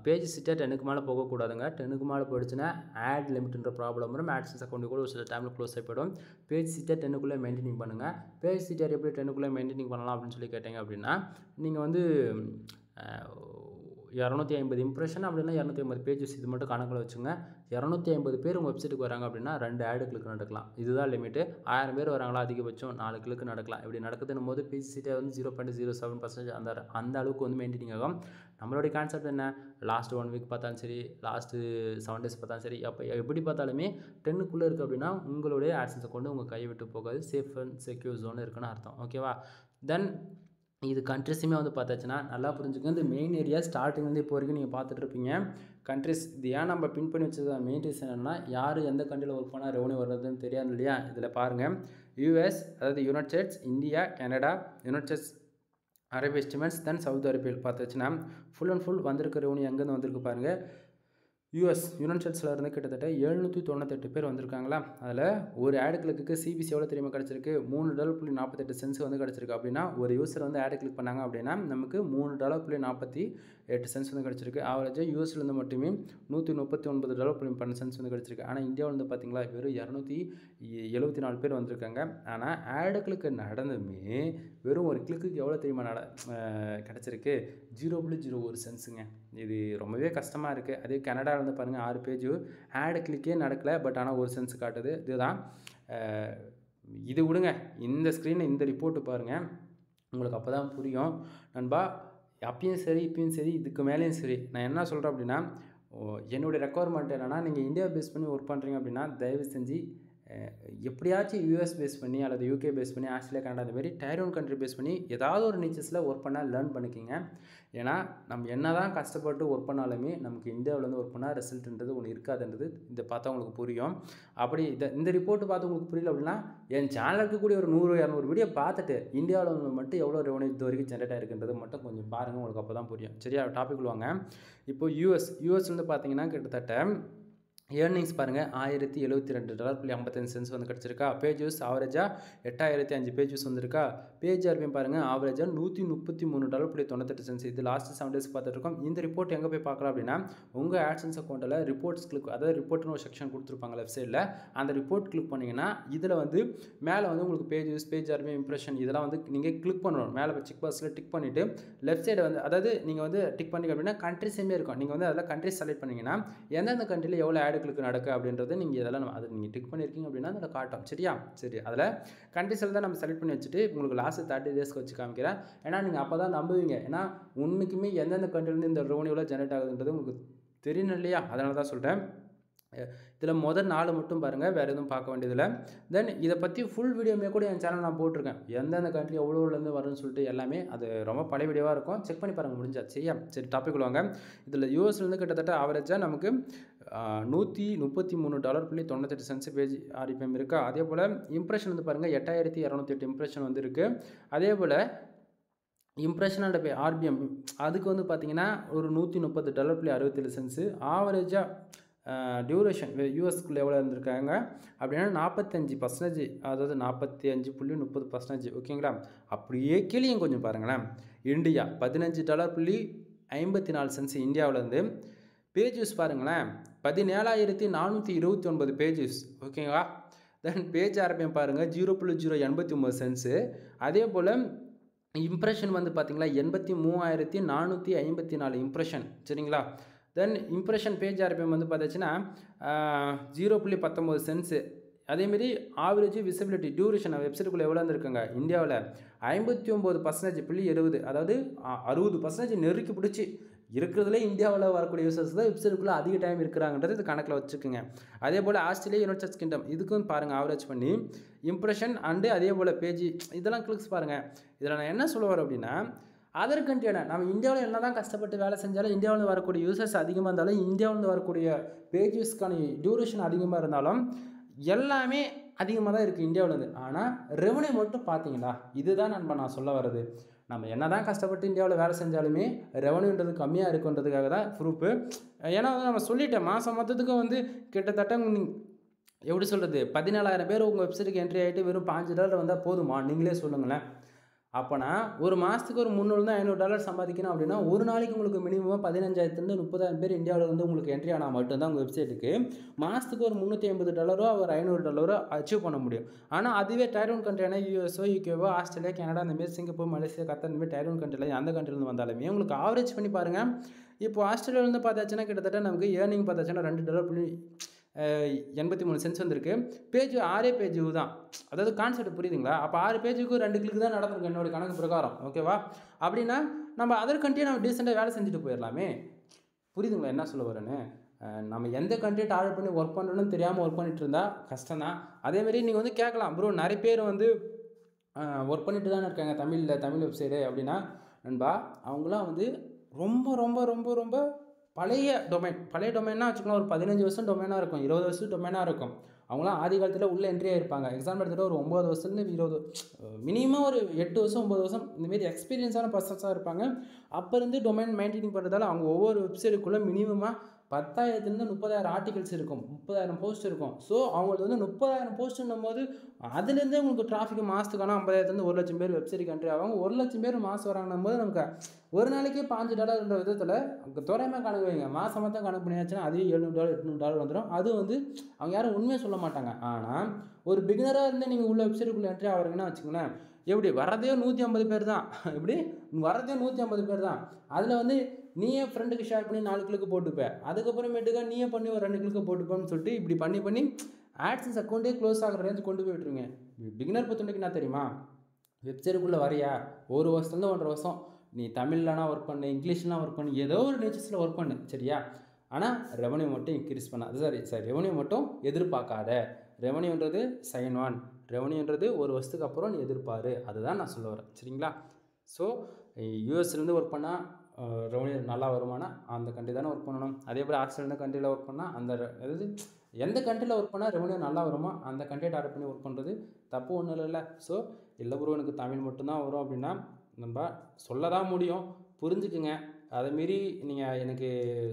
பேஜ் சிட்டிஆர் 10க்கு மேலே போகக்கூடாதுங்க. 10க்கு மேலே போயிடுச்சுன்னா ஆட் லிமிட்ன்ற ப்ராப்ளம் வரும். ஆட்சன்ஸ் அக்கௌண்ட் கூட ஒரு சில டைமில் க்ளோஸ் ஆகி போயிடும். பேஜ் சிட்டிஆர் 10க்குள்ளே மெயின்டைனிங் பண்ணுங்கள். பேஜ் சிட்டிஆர் எப்படி 10க்குள்ளே மெயின்டைனிங் பண்ணலாம் அப்படின்னு சொல்லி கேட்டிங்க அப்படின்னா, நீங்கள் வந்து 250 இம்ப்ரெஷன் அப்படின்னா 250 பேஜஸ் இது மட்டும் கணக்கில் வச்சுங்க. 250 பேர் உங்கள் வெப்சைட்டுக்கு வராங்க அப்படின்னா 2 ஆடு கிளிக் நடக்கலாம். இதுதான் லிமிட்டு. 1000 பேர் வராங்களா அதிகபட்சம் 4 கிளிக் நடக்கலாம். இப்படி நடக்குதுன்னும் போது பேஜ் சிட்டிஆர் வந்து 0.07% அந்த அளவுக்கு வந்து மெயின்டைனிங் ஆகும். நம்மளுடைய கான்செப்ட் என்ன, லாஸ்ட் 1 வீக் பார்த்தாலும் சரி, லாஸ்ட்டு 7 டேஸ் பார்த்தாலும் சரி, அப்போ எப்படி பார்த்தாலுமே 10க்குள்ளே இருக்குது அப்படின்னா உங்களுடைய ஆட்சன்ஸை கொண்டு உங்கள் கையை விட்டு போகாது, சேஃப் அண்ட் செக்யூர் ஜோன் இருக்குன்னு அர்த்தம். ஓகேவா? தென் இது கண்ட்ரிஸுமே வந்து பார்த்தாச்சுன்னா நல்லா புரிஞ்சுக்கோங்க. இந்த மெயின் ஏரியா ஸ்டார்டிங்லேருந்து இப்போ வரைக்கும் நீங்கள் பார்த்துட்ருப்பீங்க. கண்ட்ரிஸ் இது ஏன் நம்ம பின் பண்ணி வச்சது மெயின் ரீசன் என்னென்னா, யார் எந்த கண்ட்ரியில் ஒர்க் பண்ணால் ரெவன்யூ வர்றதுன்னு தெரியாது இல்லையா? இதில் பாருங்கள், யூஎஸ், அதாவது United States, India, Canada, United States, அரேபிய எஸ்டிமேட்ஸ் தென் சவுதி அரேபியா பார்த்துச்சுன்னா ஃபுல் அண்ட் ஃபுல் வந்திருக்க ரெவன்யூ எங்கேருந்து வந்திருக்கு பாருங்கள். யுனைடெட் ஸ்டேட்ஸில் இருந்து கிட்டத்தட்ட 798 பேர் வந்திருக்காங்களா. அதில் ஒரு ஆட் கிளிக்கு சிபிசி எவ்வளோ தெரியுமா கிடச்சிருக்கு, $3.48 வந்து கிடச்சிருக்கு. அப்படின்னா ஒரு யூஸர் வந்து ஆட் கிளிக் பண்ணாங்க அப்படின்னா நமக்கு $3.48 வந்து கிடச்சிருக்கு. ஆவரேஜாக யூஎஸ்லேருந்து மட்டுமே $139.12 வந்து கிடச்சிருக்கு. ஆனால் இந்தியாவில் வந்து பார்த்திங்களா வெறும் 274 பேர் வந்திருக்காங்க. ஆனால் ஆட் கிளிக்கு நடந்துமே வெறும் ஒரு கிளிக்கு எவ்வளோ தெரியுமா கிடச்சிருக்கு, 0.01 சென்ஸுங்க. இது ரொம்பவே கஷ்டமாக இருக்குது. அதே கனடாவில் வந்து பாருங்கள் 6 பேஜ் ஆட் கிளிக்கே நடக்கலை, பட் ஆனால் 1 சென்ஸ் காட்டுது. இதுதான் இது விடுங்க, இந்த ஸ்க்ரீனில் இந்த ரிப்போர்ட்டு பாருங்கள், உங்களுக்கு அப்போ தான் புரியும் நண்பா. அப்பயும் சரி இப்பயும் சரி இதுக்கு மேலேயும் சரி நான் என்ன சொல்கிறேன் அப்படின்னா, என்னுடைய ரெக்குவயர்மெண்ட் என்னென்னா, நீங்கள் இந்தியா பேஸ் பண்ணி ஒர்க் பண்ணுறீங்க அப்படின்னா தயவு செஞ்சு எப்படியாச்சும் யூஎஸ் பேஸ் பண்ணி அல்லது யூகே பேஸ் பண்ணி ஆஸ்திரேலியா கனடா அந்த மாதிரி டயர் 1 கண்ட்ரி பேஸ் பண்ணி ஏதாவது ஒரு நிச்சஸில் ஒர்க் பண்ணால் லேர்ன் பண்ணிக்கிங்க. ஏன்னா நம்ம என்ன தான் கஷ்டப்பட்டு ஒர்க் பண்ணாலுமே நமக்கு இந்தியாவிலேருந்து ஒர்க் பண்ணால் ரிசல்ட்ன்றது ஒன்று இருக்காதுன்றது இதை பார்த்தா உங்களுக்கு புரியும். அப்படி இந்த ரிப்போர்ட்டு பார்த்து உங்களுக்கு புரியல அப்படின்னா என் சேனலுக்கு கூடிய ஒரு 100-200 வீடியோ பார்த்துட்டு இந்தியாவில் மட்டும் எவ்வளோ ரெவன்யூ இது வரைக்கும் ஜென்ரேட் ஆகிருக்குன்றது மட்டும் கொஞ்சம் பாருங்கள், உங்களுக்கு அப்போ தான் புரியும். சரியா, டாபிக் வாங்க. இப்போ யூஎஸ் வந்து பார்த்தீங்கன்னா கிட்டத்தட்ட ஏர்னிங்ஸ் பாருங்கள் $1072.55 வந்து கிடச்சிருக்கா. பேஜ் யூஸ் ஆவரேஜாக 8005 பேஜ் யூஸ் வந்திருக்கா. பேஜ் ஆர்பிஎம் பாருங்கள் ஆவரேஜாக $133.98. இது லாஸ்ட் 7 டேஸ் பார்த்துட்ருக்கோம். இந்த ரிப்போர்ட் எங்கே போய் பார்க்கலாம் அப்படின்னா உங்கள் ஆட்சன்ஸ் அக்கௌண்ட்டில் ரிப்போர்ட்ஸ் கிளிக், அதாவது ரிப்போர்ட்னு ஒரு செக்ஷன் கொடுத்துருப்பாங்க லெஃப்ட் சைடில். அந்த ரிப்போர்ட் கிளிக் பண்ணிங்கன்னா இதில் வந்து மேலே வந்து உங்களுக்கு page use, page RPM, impression இதெல்லாம் வந்து நீங்கள் கிளிக் பண்ணணும். மேலே செக் பாக்ஸில் டிக் பண்ணிவிட்டு லெஃப்ட் சைடு வந்து, அதாவது நீங்கள் வந்து டிக் பண்ணிங்க அப்படின்னா கண்ட்ரிஸுமே இருக்கும். நீங்கள் வந்து அதில் கண்ட்ரிஸ் செலக்ட் பண்ணிங்கன்னா எந்தெந்த கண்ட்ரியில் எவ்வளோ ஆட் கிளிக் நடக்கு அப்படின்றது நீங்கள் இதெல்லாம் அதை நீங்கள் டிக் பண்ணியிருக்கீங்க அப்படின்னா அதில் காட்டும். சரியா, சரி, அதில் கண்ட்ரிஸில் தான் நம்ம செலக்ட் பண்ணி வச்சுட்டு உங்களுக்கு லாஸ்ட் 30 டேஸ்க்கு வச்சு காமிக்கிறேன். ஏன்னா நீங்கள் அப்போ தான் நம்புவீங்க. ஏன்னா உண்மைக்குமே எந்தெந்த கண்ட்ரிலேருந்து இந்த ரெவன்யூவில் ஜென்ரேட் ஆகுதுன்றது உங்களுக்கு தெரியணும் இல்லையா, அதனால தான் சொல்கிறேன். இதில் முதல் 4 மட்டும் பாருங்கள், வேறு எதுவும் பார்க்க வேண்டியதில்லை. தென் இதை பற்றி ஃபுல் வீடியோமே கூட என் சேனல் நான் போட்டிருக்கேன். எந்தெந்த கண்ட்ரி எவ்வளோலேருந்து வரும்னு சொல்லிட்டு எல்லாமே. அது ரொம்ப பழைய வீடியோவாக இருக்கும், செக் பண்ணி பாருங்கள் முடிஞ்சா. சரியா, சரி, டாபிக் வாங்க. இதில் யூஎஸ்லேருந்து கிட்டத்தட்ட ஆவரேஜாக நமக்கு $133.98 பேஜ் ஆர்பிஎம் இருக்கா. அதே போல் இம்ப்ரெஷன் வந்து பாருங்கள் 8208 இம்ப்ரெஷன் வந்து இருக்குது. அதே போல் இம்ப்ரெஷன் அண்ட் ஆர்பிஎம் அதுக்கு வந்து பார்த்திங்கன்னா ஒரு $130.67. ஆவரேஜாக டியூரேஷன் யூஎஸ்க்குள்ளே எவ்வளோ இருந்திருக்காங்க அப்படின்னா 45%, அதாவது 45.30%. ஓகேங்களா. அப்படியே கீழே கொஞ்சம் பாருங்களேன். இந்தியா $15.54 இந்தியாவிலேருந்து. பேஜ் யூஸ் பாருங்களேன் 17,429 பேஜஸ். ஓகேங்களா. தென் பேஜ் ஆர்பிஎம் பாருங்கள் 0.089 அதே போல் இம்ப்ரெஷன் வந்து பார்த்திங்களா 83,454 இம்ப்ரெஷன். சரிங்களா. தென் இம்ப்ரெஷன் பேஜ் ஆர்பிஎம் வந்து பார்த்துச்சுன்னா 0.19 அதேமாரி ஆவரேஜ் விசிபிலிட்டி டியூரேஷன் வெப்சைட்டுக்குள்ளே எவ்வளோ இருந்திருக்காங்க இந்தியாவில் 59.70, அதாவது 60% நெருக்கி பிடிச்சி இருக்கிறதுல இந்தியாவில் வரக்கூடிய யூசர்ஸ் தான் வெப்சைட்டுக்குள்ளே அதிக டைம் இருக்கிறாங்கன்றது இது கணக்கில் வச்சுக்கோங்க. அதே போல் ஆஸ்திரேலியா, யுனைடெட் ஸ்டேட்ஸ் கிங்டம் இதுக்கும் பாருங்கள் ஆவரேஜ் பண்ணி இம்ப்ரெஷன் அண்டு அதே போல் பேஜ் இதெல்லாம் கிளிக்ஸ் பாருங்கள். இதில் நான் என்ன சொல்ல வரேன் அப்படின்னா அதர் கண்ட்ரியான நம்ம இந்தியாவில் என்ன தான் கஷ்டப்பட்டு வேலை செஞ்சாலும் இந்தியாவில் வரக்கூடிய யூசர்ஸ் அதிகமாக இருந்தாலும் இந்தியாவில் வரக்கூடிய பேஜஸ்க்கான டியூரேஷன் அதிகமாக இருந்தாலும் எல்லாமே அதிகமாக தான் இருக்குது இந்தியாவிலேருந்து. ஆனால் ரெவன்யூ மட்டும் பார்த்தீங்களா, இதுதான் நான் சொல்ல வர்றது. நம்ம என்ன தான் கஷ்டப்பட்டு இந்தியாவில் வேலை செஞ்சாலுமே ரெவன்யூன்றது கம்மியாக இருக்குன்றதுக்காக தான் ப்ரூஃபு. ஏன்னா நம்ம சொல்லிட்டேன் மாதம் மொத்தத்துக்கு வந்து கிட்டத்தட்ட எப்படி சொல்கிறது 14,000 பேர் உங்கள் வெப்சைட்டுக்கு என்ட்ரி ஆகிட்டு வெறும் $5 வந்தால் போதுமா, நீங்களே சொல்லுங்களேன். அப்போனா ஒரு மாதத்துக்கு ஒரு $300-500 சம்பாதிக்கணும் அப்படின்னா ஒரு நாளைக்கு உங்களுக்கு மினிமம் 15,000 30,000 பேர் இந்தியாவில் வந்து உங்களுக்கு என்ட்ரி ஆனால் மட்டும்தான் உங்கள் வெப்சைட்டுக்கு மாதத்துக்கு ஒரு $350 ஒரு $500 அச்சீவ் பண்ண முடியும். ஆனால் அதுவே டயர் 1 கண்ட்ரியான யூஎஸ்ஓ, யூகேவோ, ஆஸ்திரேலியா, கனடா இந்தமாரி சிங்கப்பூர், மலேசியா, கத்தார் இந்தமாரி டயர் 1 கண்ட்ரியில் அந்த கண்ட்ரிலேருந்து வந்தாலுமே உங்களுக்கு ஆவரேஜ் பண்ணி பாருங்கள். இப்போ ஆஸ்திரேலியாவிலேருந்து பார்த்தாச்சுன்னா கிட்டத்தட்ட நமக்கு ஏர்னிங் பார்த்தாச்சுன்னா $2.83 வந்திருக்கு. பேஜ் 6 பேஜ் தான், அதாவது கான்செப்ட் புரியுதுங்களா. அப்போ 6 பேஜுக்கு 2 கிளிக் தான் நடந்திருக்கு என்னோட கணக்கு பிரகாரம். ஓகேவா. அப்படின்னா நம்ம அதர் கண்ட்ரியை நம்ம டீசெண்டாக வேலை செஞ்சுட்டு போயிடலாமே. புரியுதுங்களா என்ன சொல்ல வரேன்னு. நம்ம எந்த கண்ட்ரி டார்கெட் பண்ணி ஒர்க் பண்ணுறோன்னு தெரியாமல் ஒர்க் பண்ணிட்டு இருந்தால் கஷ்டம் தான். அதேமாரி நீங்கள் வந்து கேட்கலாம் ப்ரோ நிறைய பேர் வந்து ஒர்க் பண்ணிட்டு தானே இருக்காங்க தமிழ் வெப்சைட்டு அப்படின்னா நண்பா அவங்களாம் வந்து ரொம்ப ரொம்ப ரொம்ப ரொம்ப பழைய டொமைன்னா வச்சுக்கலாம் ஒரு 15 வருஷம் டொமைனாக இருக்கும், 20 வருஷம் டொமைனாக இருக்கும். அவங்களாம் ஆதி காலத்தில் உள்ள என்ட்ரி ஆகிருப்பாங்க. எக்ஸாம் எடுத்துகிட்டு ஒரு 9 வருஷத்துலேருந்து 20 மினிமம் ஒரு 8 வருஷம் 9 வருஷம் இந்தமாரி எக்ஸ்பீரியன்ஸான பர்சன்ஸாக இருப்பாங்க. அப்போ இருந்து டொமைன் மெயின்டைனிங் பண்ணுறதால அவங்க ஒவ்வொரு வெப்சைட்டுக்குள்ளே மினிமமாக 10,000லேருந்து 30,000 ஆர்டிகல்ஸ் இருக்கும், 30,000 போஸ்ட் இருக்கும். ஸோ அவங்களுக்கு வந்து 30,000 போஸ்ட்டுன்னும் போது அதுலேருந்தே உங்களுக்கு டிராஃபிக் மாதத்துக்கான 50,000லேருந்து 1,00,000 பேர் வெப்சைட்டுக்கு என்ட்ரி ஆவாங்க. 1,00,000 பேர் மாதம் வராங்கன்னும் போது நமக்கு ஒரு நாளைக்கே $5 விதத்தில் தோராயமாக கணக்கு வைங்க. மாதமாக தான் கணக்கு பண்ணியாச்சுன்னா அதுவே $700 $800 வந்துடும். அது வந்து அவங்க யாரும் உண்மையை சொல்ல மாட்டாங்க. ஆனால் ஒரு பிகினராக இருந்து நீங்கள் உள்ள வெப்சைட்டுக்குள்ளே என்ட்ரி ஆகிறீங்கன்னா வச்சுக்கோங்களேன், எப்படி வரதே 150 பேர் தான். எப்படி வரதே 150 பேர் தான். அதில் வந்து நீயே ஃப்ரெண்டுக்கு ஷேர் பண்ணி 4 கிளிக்கு போட்டுப்பேன், அதுக்கப்புறமேட்டுக்கா நீயே பண்ணி ஒரு 2 கிளிக்கு போட்டுப்பேன்னு சொல்லிட்டு இப்படி பண்ணி ஆட்சன்ஸ் அக்கௌண்ட்டே க்ளோஸ் ஆகிற ரேஞ்சு கொண்டு போய் விட்டுருங்க. பிகினர் பொறுத்தவரைக்கும் என்ன தெரியுமா, வெப்சைட்டுக்குள்ளே வரையா 1 வருஷத்துலேருந்து 1.5 வருஷம் நீ தமிழ்லனா ஒர்க் பண்ணு, இங்கிலீஷ்லாம் ஒர்க் பண்ணு, ஏதோ ஒரு நேச்சர்ஸில் ஒர்க் பண்ணு, சரியா? ஆனால் ரெவன்யூ மட்டும் இன்க்ரீஸ் பண்ண சாரி ரெவன்யூ மட்டும் எதிர்பார்க்காத. ரெவன்யூன்றது சைன் ஆன், ரெவன்யூன்றது 1 வருஷத்துக்கு அப்புறம் நீ எதிர்பாரு. அதுதான் நான் சொல்ல வரேன், சரிங்களா? ஸோ யூஎஸ்லேருந்து ஒர்க் பண்ணால் ரெவன்யூ நல்லா வருமானா அந்த கண்ட்ரி தானே ஒர்க் பண்ணணும். அதே போல் ஆஸ்திரேலியா கண்ட்ரியில் ஒர்க் பண்ணால் அதாவது எந்த கண்ட்ரியில் ஒர்க் பண்ணால் ரெவன்யூ நல்லா வருமோ அந்த கண்ட்ரியை டார்கெட் பண்ணி ஒர்க் பண்ணுறது தப்பு ஒன்றும் இல்லைல்ல. ஸோ இல்லை ப்ரோ எனக்கு தமிழ் மட்டும்தான் வரும் அப்படின்னா நம்ம சொல்ல தான் முடியும், புரிஞ்சுக்குங்க. அதேமாரி நீங்கள் எனக்கு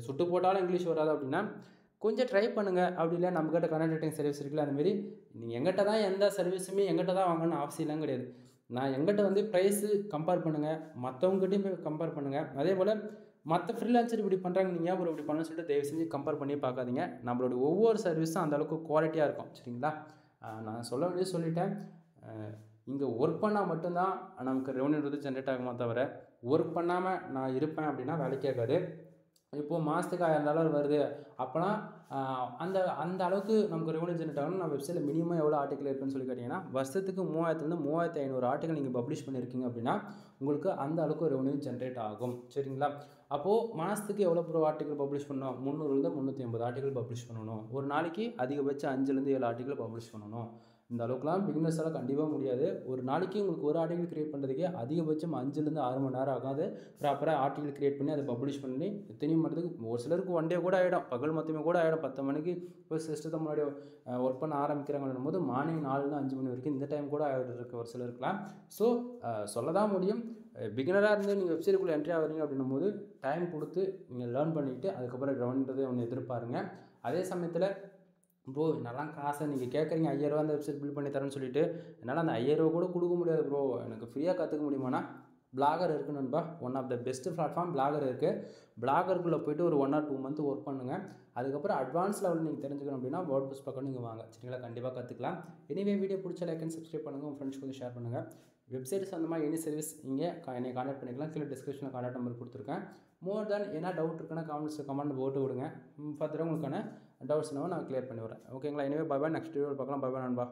சுட்டு போட்டாலும் இங்கிலீஷ் வராது அப்படின்னா கொஞ்சம் ட்ரை பண்ணுங்கள். அப்படி இல்லை நம்மக்கிட்ட கனெக்ட் ரைட்டிங் சர்வீஸ் இருக்குல்ல, அதுமாரி நீங்கள் எங்கிட்ட தான் எந்த சர்வீஸுமே எங்கிட்ட தான் வாங்கணும்னு அவசியம்லாம் கிடையாது. நான் எங்கிட்ட வந்து ப்ரைஸு கம்பேர் பண்ணுங்கள், மற்றவங்ககிட்டையும் போய் கம்பேர் பண்ணுங்கள். அதே போல் மற்ற ஃப்ரீலான்சர் இப்படி பண்ணுறாங்க, நீங்கள் அப்புறம் இப்படி பண்ணணும்னு சொல்லிட்டு தயவு செஞ்சு கம்பேர் பண்ணி பார்க்காதீங்க. நம்மளோட ஒவ்வொரு சர்வீஸும் அந்தளவுக்கு குவாலிட்டியாக இருக்கும், சரிங்களா? நான் சொல்ல வேண்டியது சொல்லிட்டேன். இங்கே ஒர்க் பண்ணால் மட்டும்தான் நமக்கு ரெவன்யூன்றது ஜென்ரேட் ஆகுமா தவிர ஒர்க் பண்ணாமல் நான் இருப்பேன் அப்படின்னா வேலைக்கு ஆகாது. இப்போது மாதத்துக்கு $1000 வருது அப்போனா அந்த அந்த அளவுக்கு நமக்கு ரெவன்யூ ஜென்ரேட் ஆகணும். நான் வெப்சைட்டில் மினிமம் எவ்வளோ ஆர்டிக்கல் இருக்குன்னு சொல்லி கேட்டிங்கன்னா வருஷத்துக்கு 3000லேருந்து 3500 ஆர்டிக்கல் நீங்கள் பப்ளிஷ் பண்ணியிருக்கீங்க அப்படின்னா உங்களுக்கு அந்த அளவுக்கு ரெவன்யூ ஜென்ரேட் ஆகும், சரிங்களா? அப்போது மாதத்துக்கு எவ்வளோ ப்ரோ ஆர்டிக்கல் பப்ளிஷ் பண்ணணும்? 300லேருந்து 350 ஆர்டிக்கல் பப்ளிஷ் பண்ணணும். ஒரு நாளைக்கு அதிகபட்சம் 5லேருந்து 7 ஆர்டிக்கல் பப்ளிஷ் பண்ணணும். இந்த அளவுக்குலாம் பிகினர்ஸால் கண்டிப்பாக முடியாது. ஒரு நாளைக்கு உங்களுக்கு ஒரு ஆர்டிக்கல் கிரியேட் பண்ணுறதுக்கே அதிகபட்சம் 5லேருந்து 6 மணி நேரம் ஆகாது. ப்ராப்பராக ஆர்டிக்கல் கிரியேட் பண்ணி அதை பப்ளிஷ் பண்ணி எத்தனையும் பண்ணுறதுக்கு ஒரு சிலருக்கு 1 டே கூட ஆகிடும், பகல் மொத்தமே கூட ஆகிடும். 10 மணிக்கு போய் சிஸ்டத்தை முன்னாடி ஒர்க் பண்ண ஆரம்பிக்கிறாங்கன்னும் போது மார்னிங் 4லேருந்து 5 மணி வரைக்கும் இந்த டைம் கூட ஆகிட்டு ஒரு சிலருக்குலாம். ஸோ சொல்ல தான் முடியும், பிகினராக இருந்து நீங்கள் வெப்சைட்டுக்குள்ளே என்ட்ரி ஆகிறீங்க அப்படின்னும் போது டைம் கொடுத்து நீங்கள் லேர்ன் பண்ணிவிட்டு அதுக்கப்புறம் ரெவன்யூன்றதை ஒன்று எதிர்பாருங்க. அதே சமயத்தில் ப்ரோ என்னெல்லாம் காசை நீங்கள் கேட்குறீங்க, 5000 அந்த வெப்சைட் பில்ட் பண்ணி தரேன்னு சொல்லிட்டு என்னால் அந்த 5000 கூட கொடுக்க முடியாது ப்ரோ, எனக்கு ஃப்ரீயாக கற்றுக்க முடியுமானா பிளாகர் இருக்குது நண்பா. One of the best platform Blogger இருக்குது. பிளாகருக்குள்ளே போய்ட்டு ஒரு 1 or 2 மந்த் ஒர்க் பண்ணுங்கள். அதுக்கப்புறம் அட்வான்ஸ் லெவல் நீங்கள் தெரிஞ்சுக்கணும் அப்படின்னா வேர்ட்ப்ரெஸ் பக்கம் நீங்கள் வாங்க, சரிங்களா? கண்டிப்பாக கற்றுக்கலாம். எனிவே வீடியோ பிடிச்ச லைக் அண்ட் சப்ஸ்கிரைப் பண்ணுங்கள், உங்கள் ஃப்ரெண்ட்ஸ்க்கு வந்து ஷேர் பண்ணுங்கள். வெப்சைட் சம்மந்தமாக எனி சர்வீஸ் இங்கே என்னை கான்டாக்ட் பண்ணிக்கலாம். கீழே டிஸ்கிரிப்ஷனில் கான்டாக்ட் நம்பர் கொடுத்துருக்கேன். மோர் தேன் என்ன டவுட் இருக்குன்னா கமெண்ட் போட்டு விடுங்க. ஃபர்தராக உங்களுக்கான டவுட்ஸ்னாலும் நான் கிளியர் பண்ணி வரேன், ஓகேங்களா? எனவே பை பாய், நெக்ஸ்ட் வீடியோவில் பார்க்கலாம். பை பாய் நண்பா.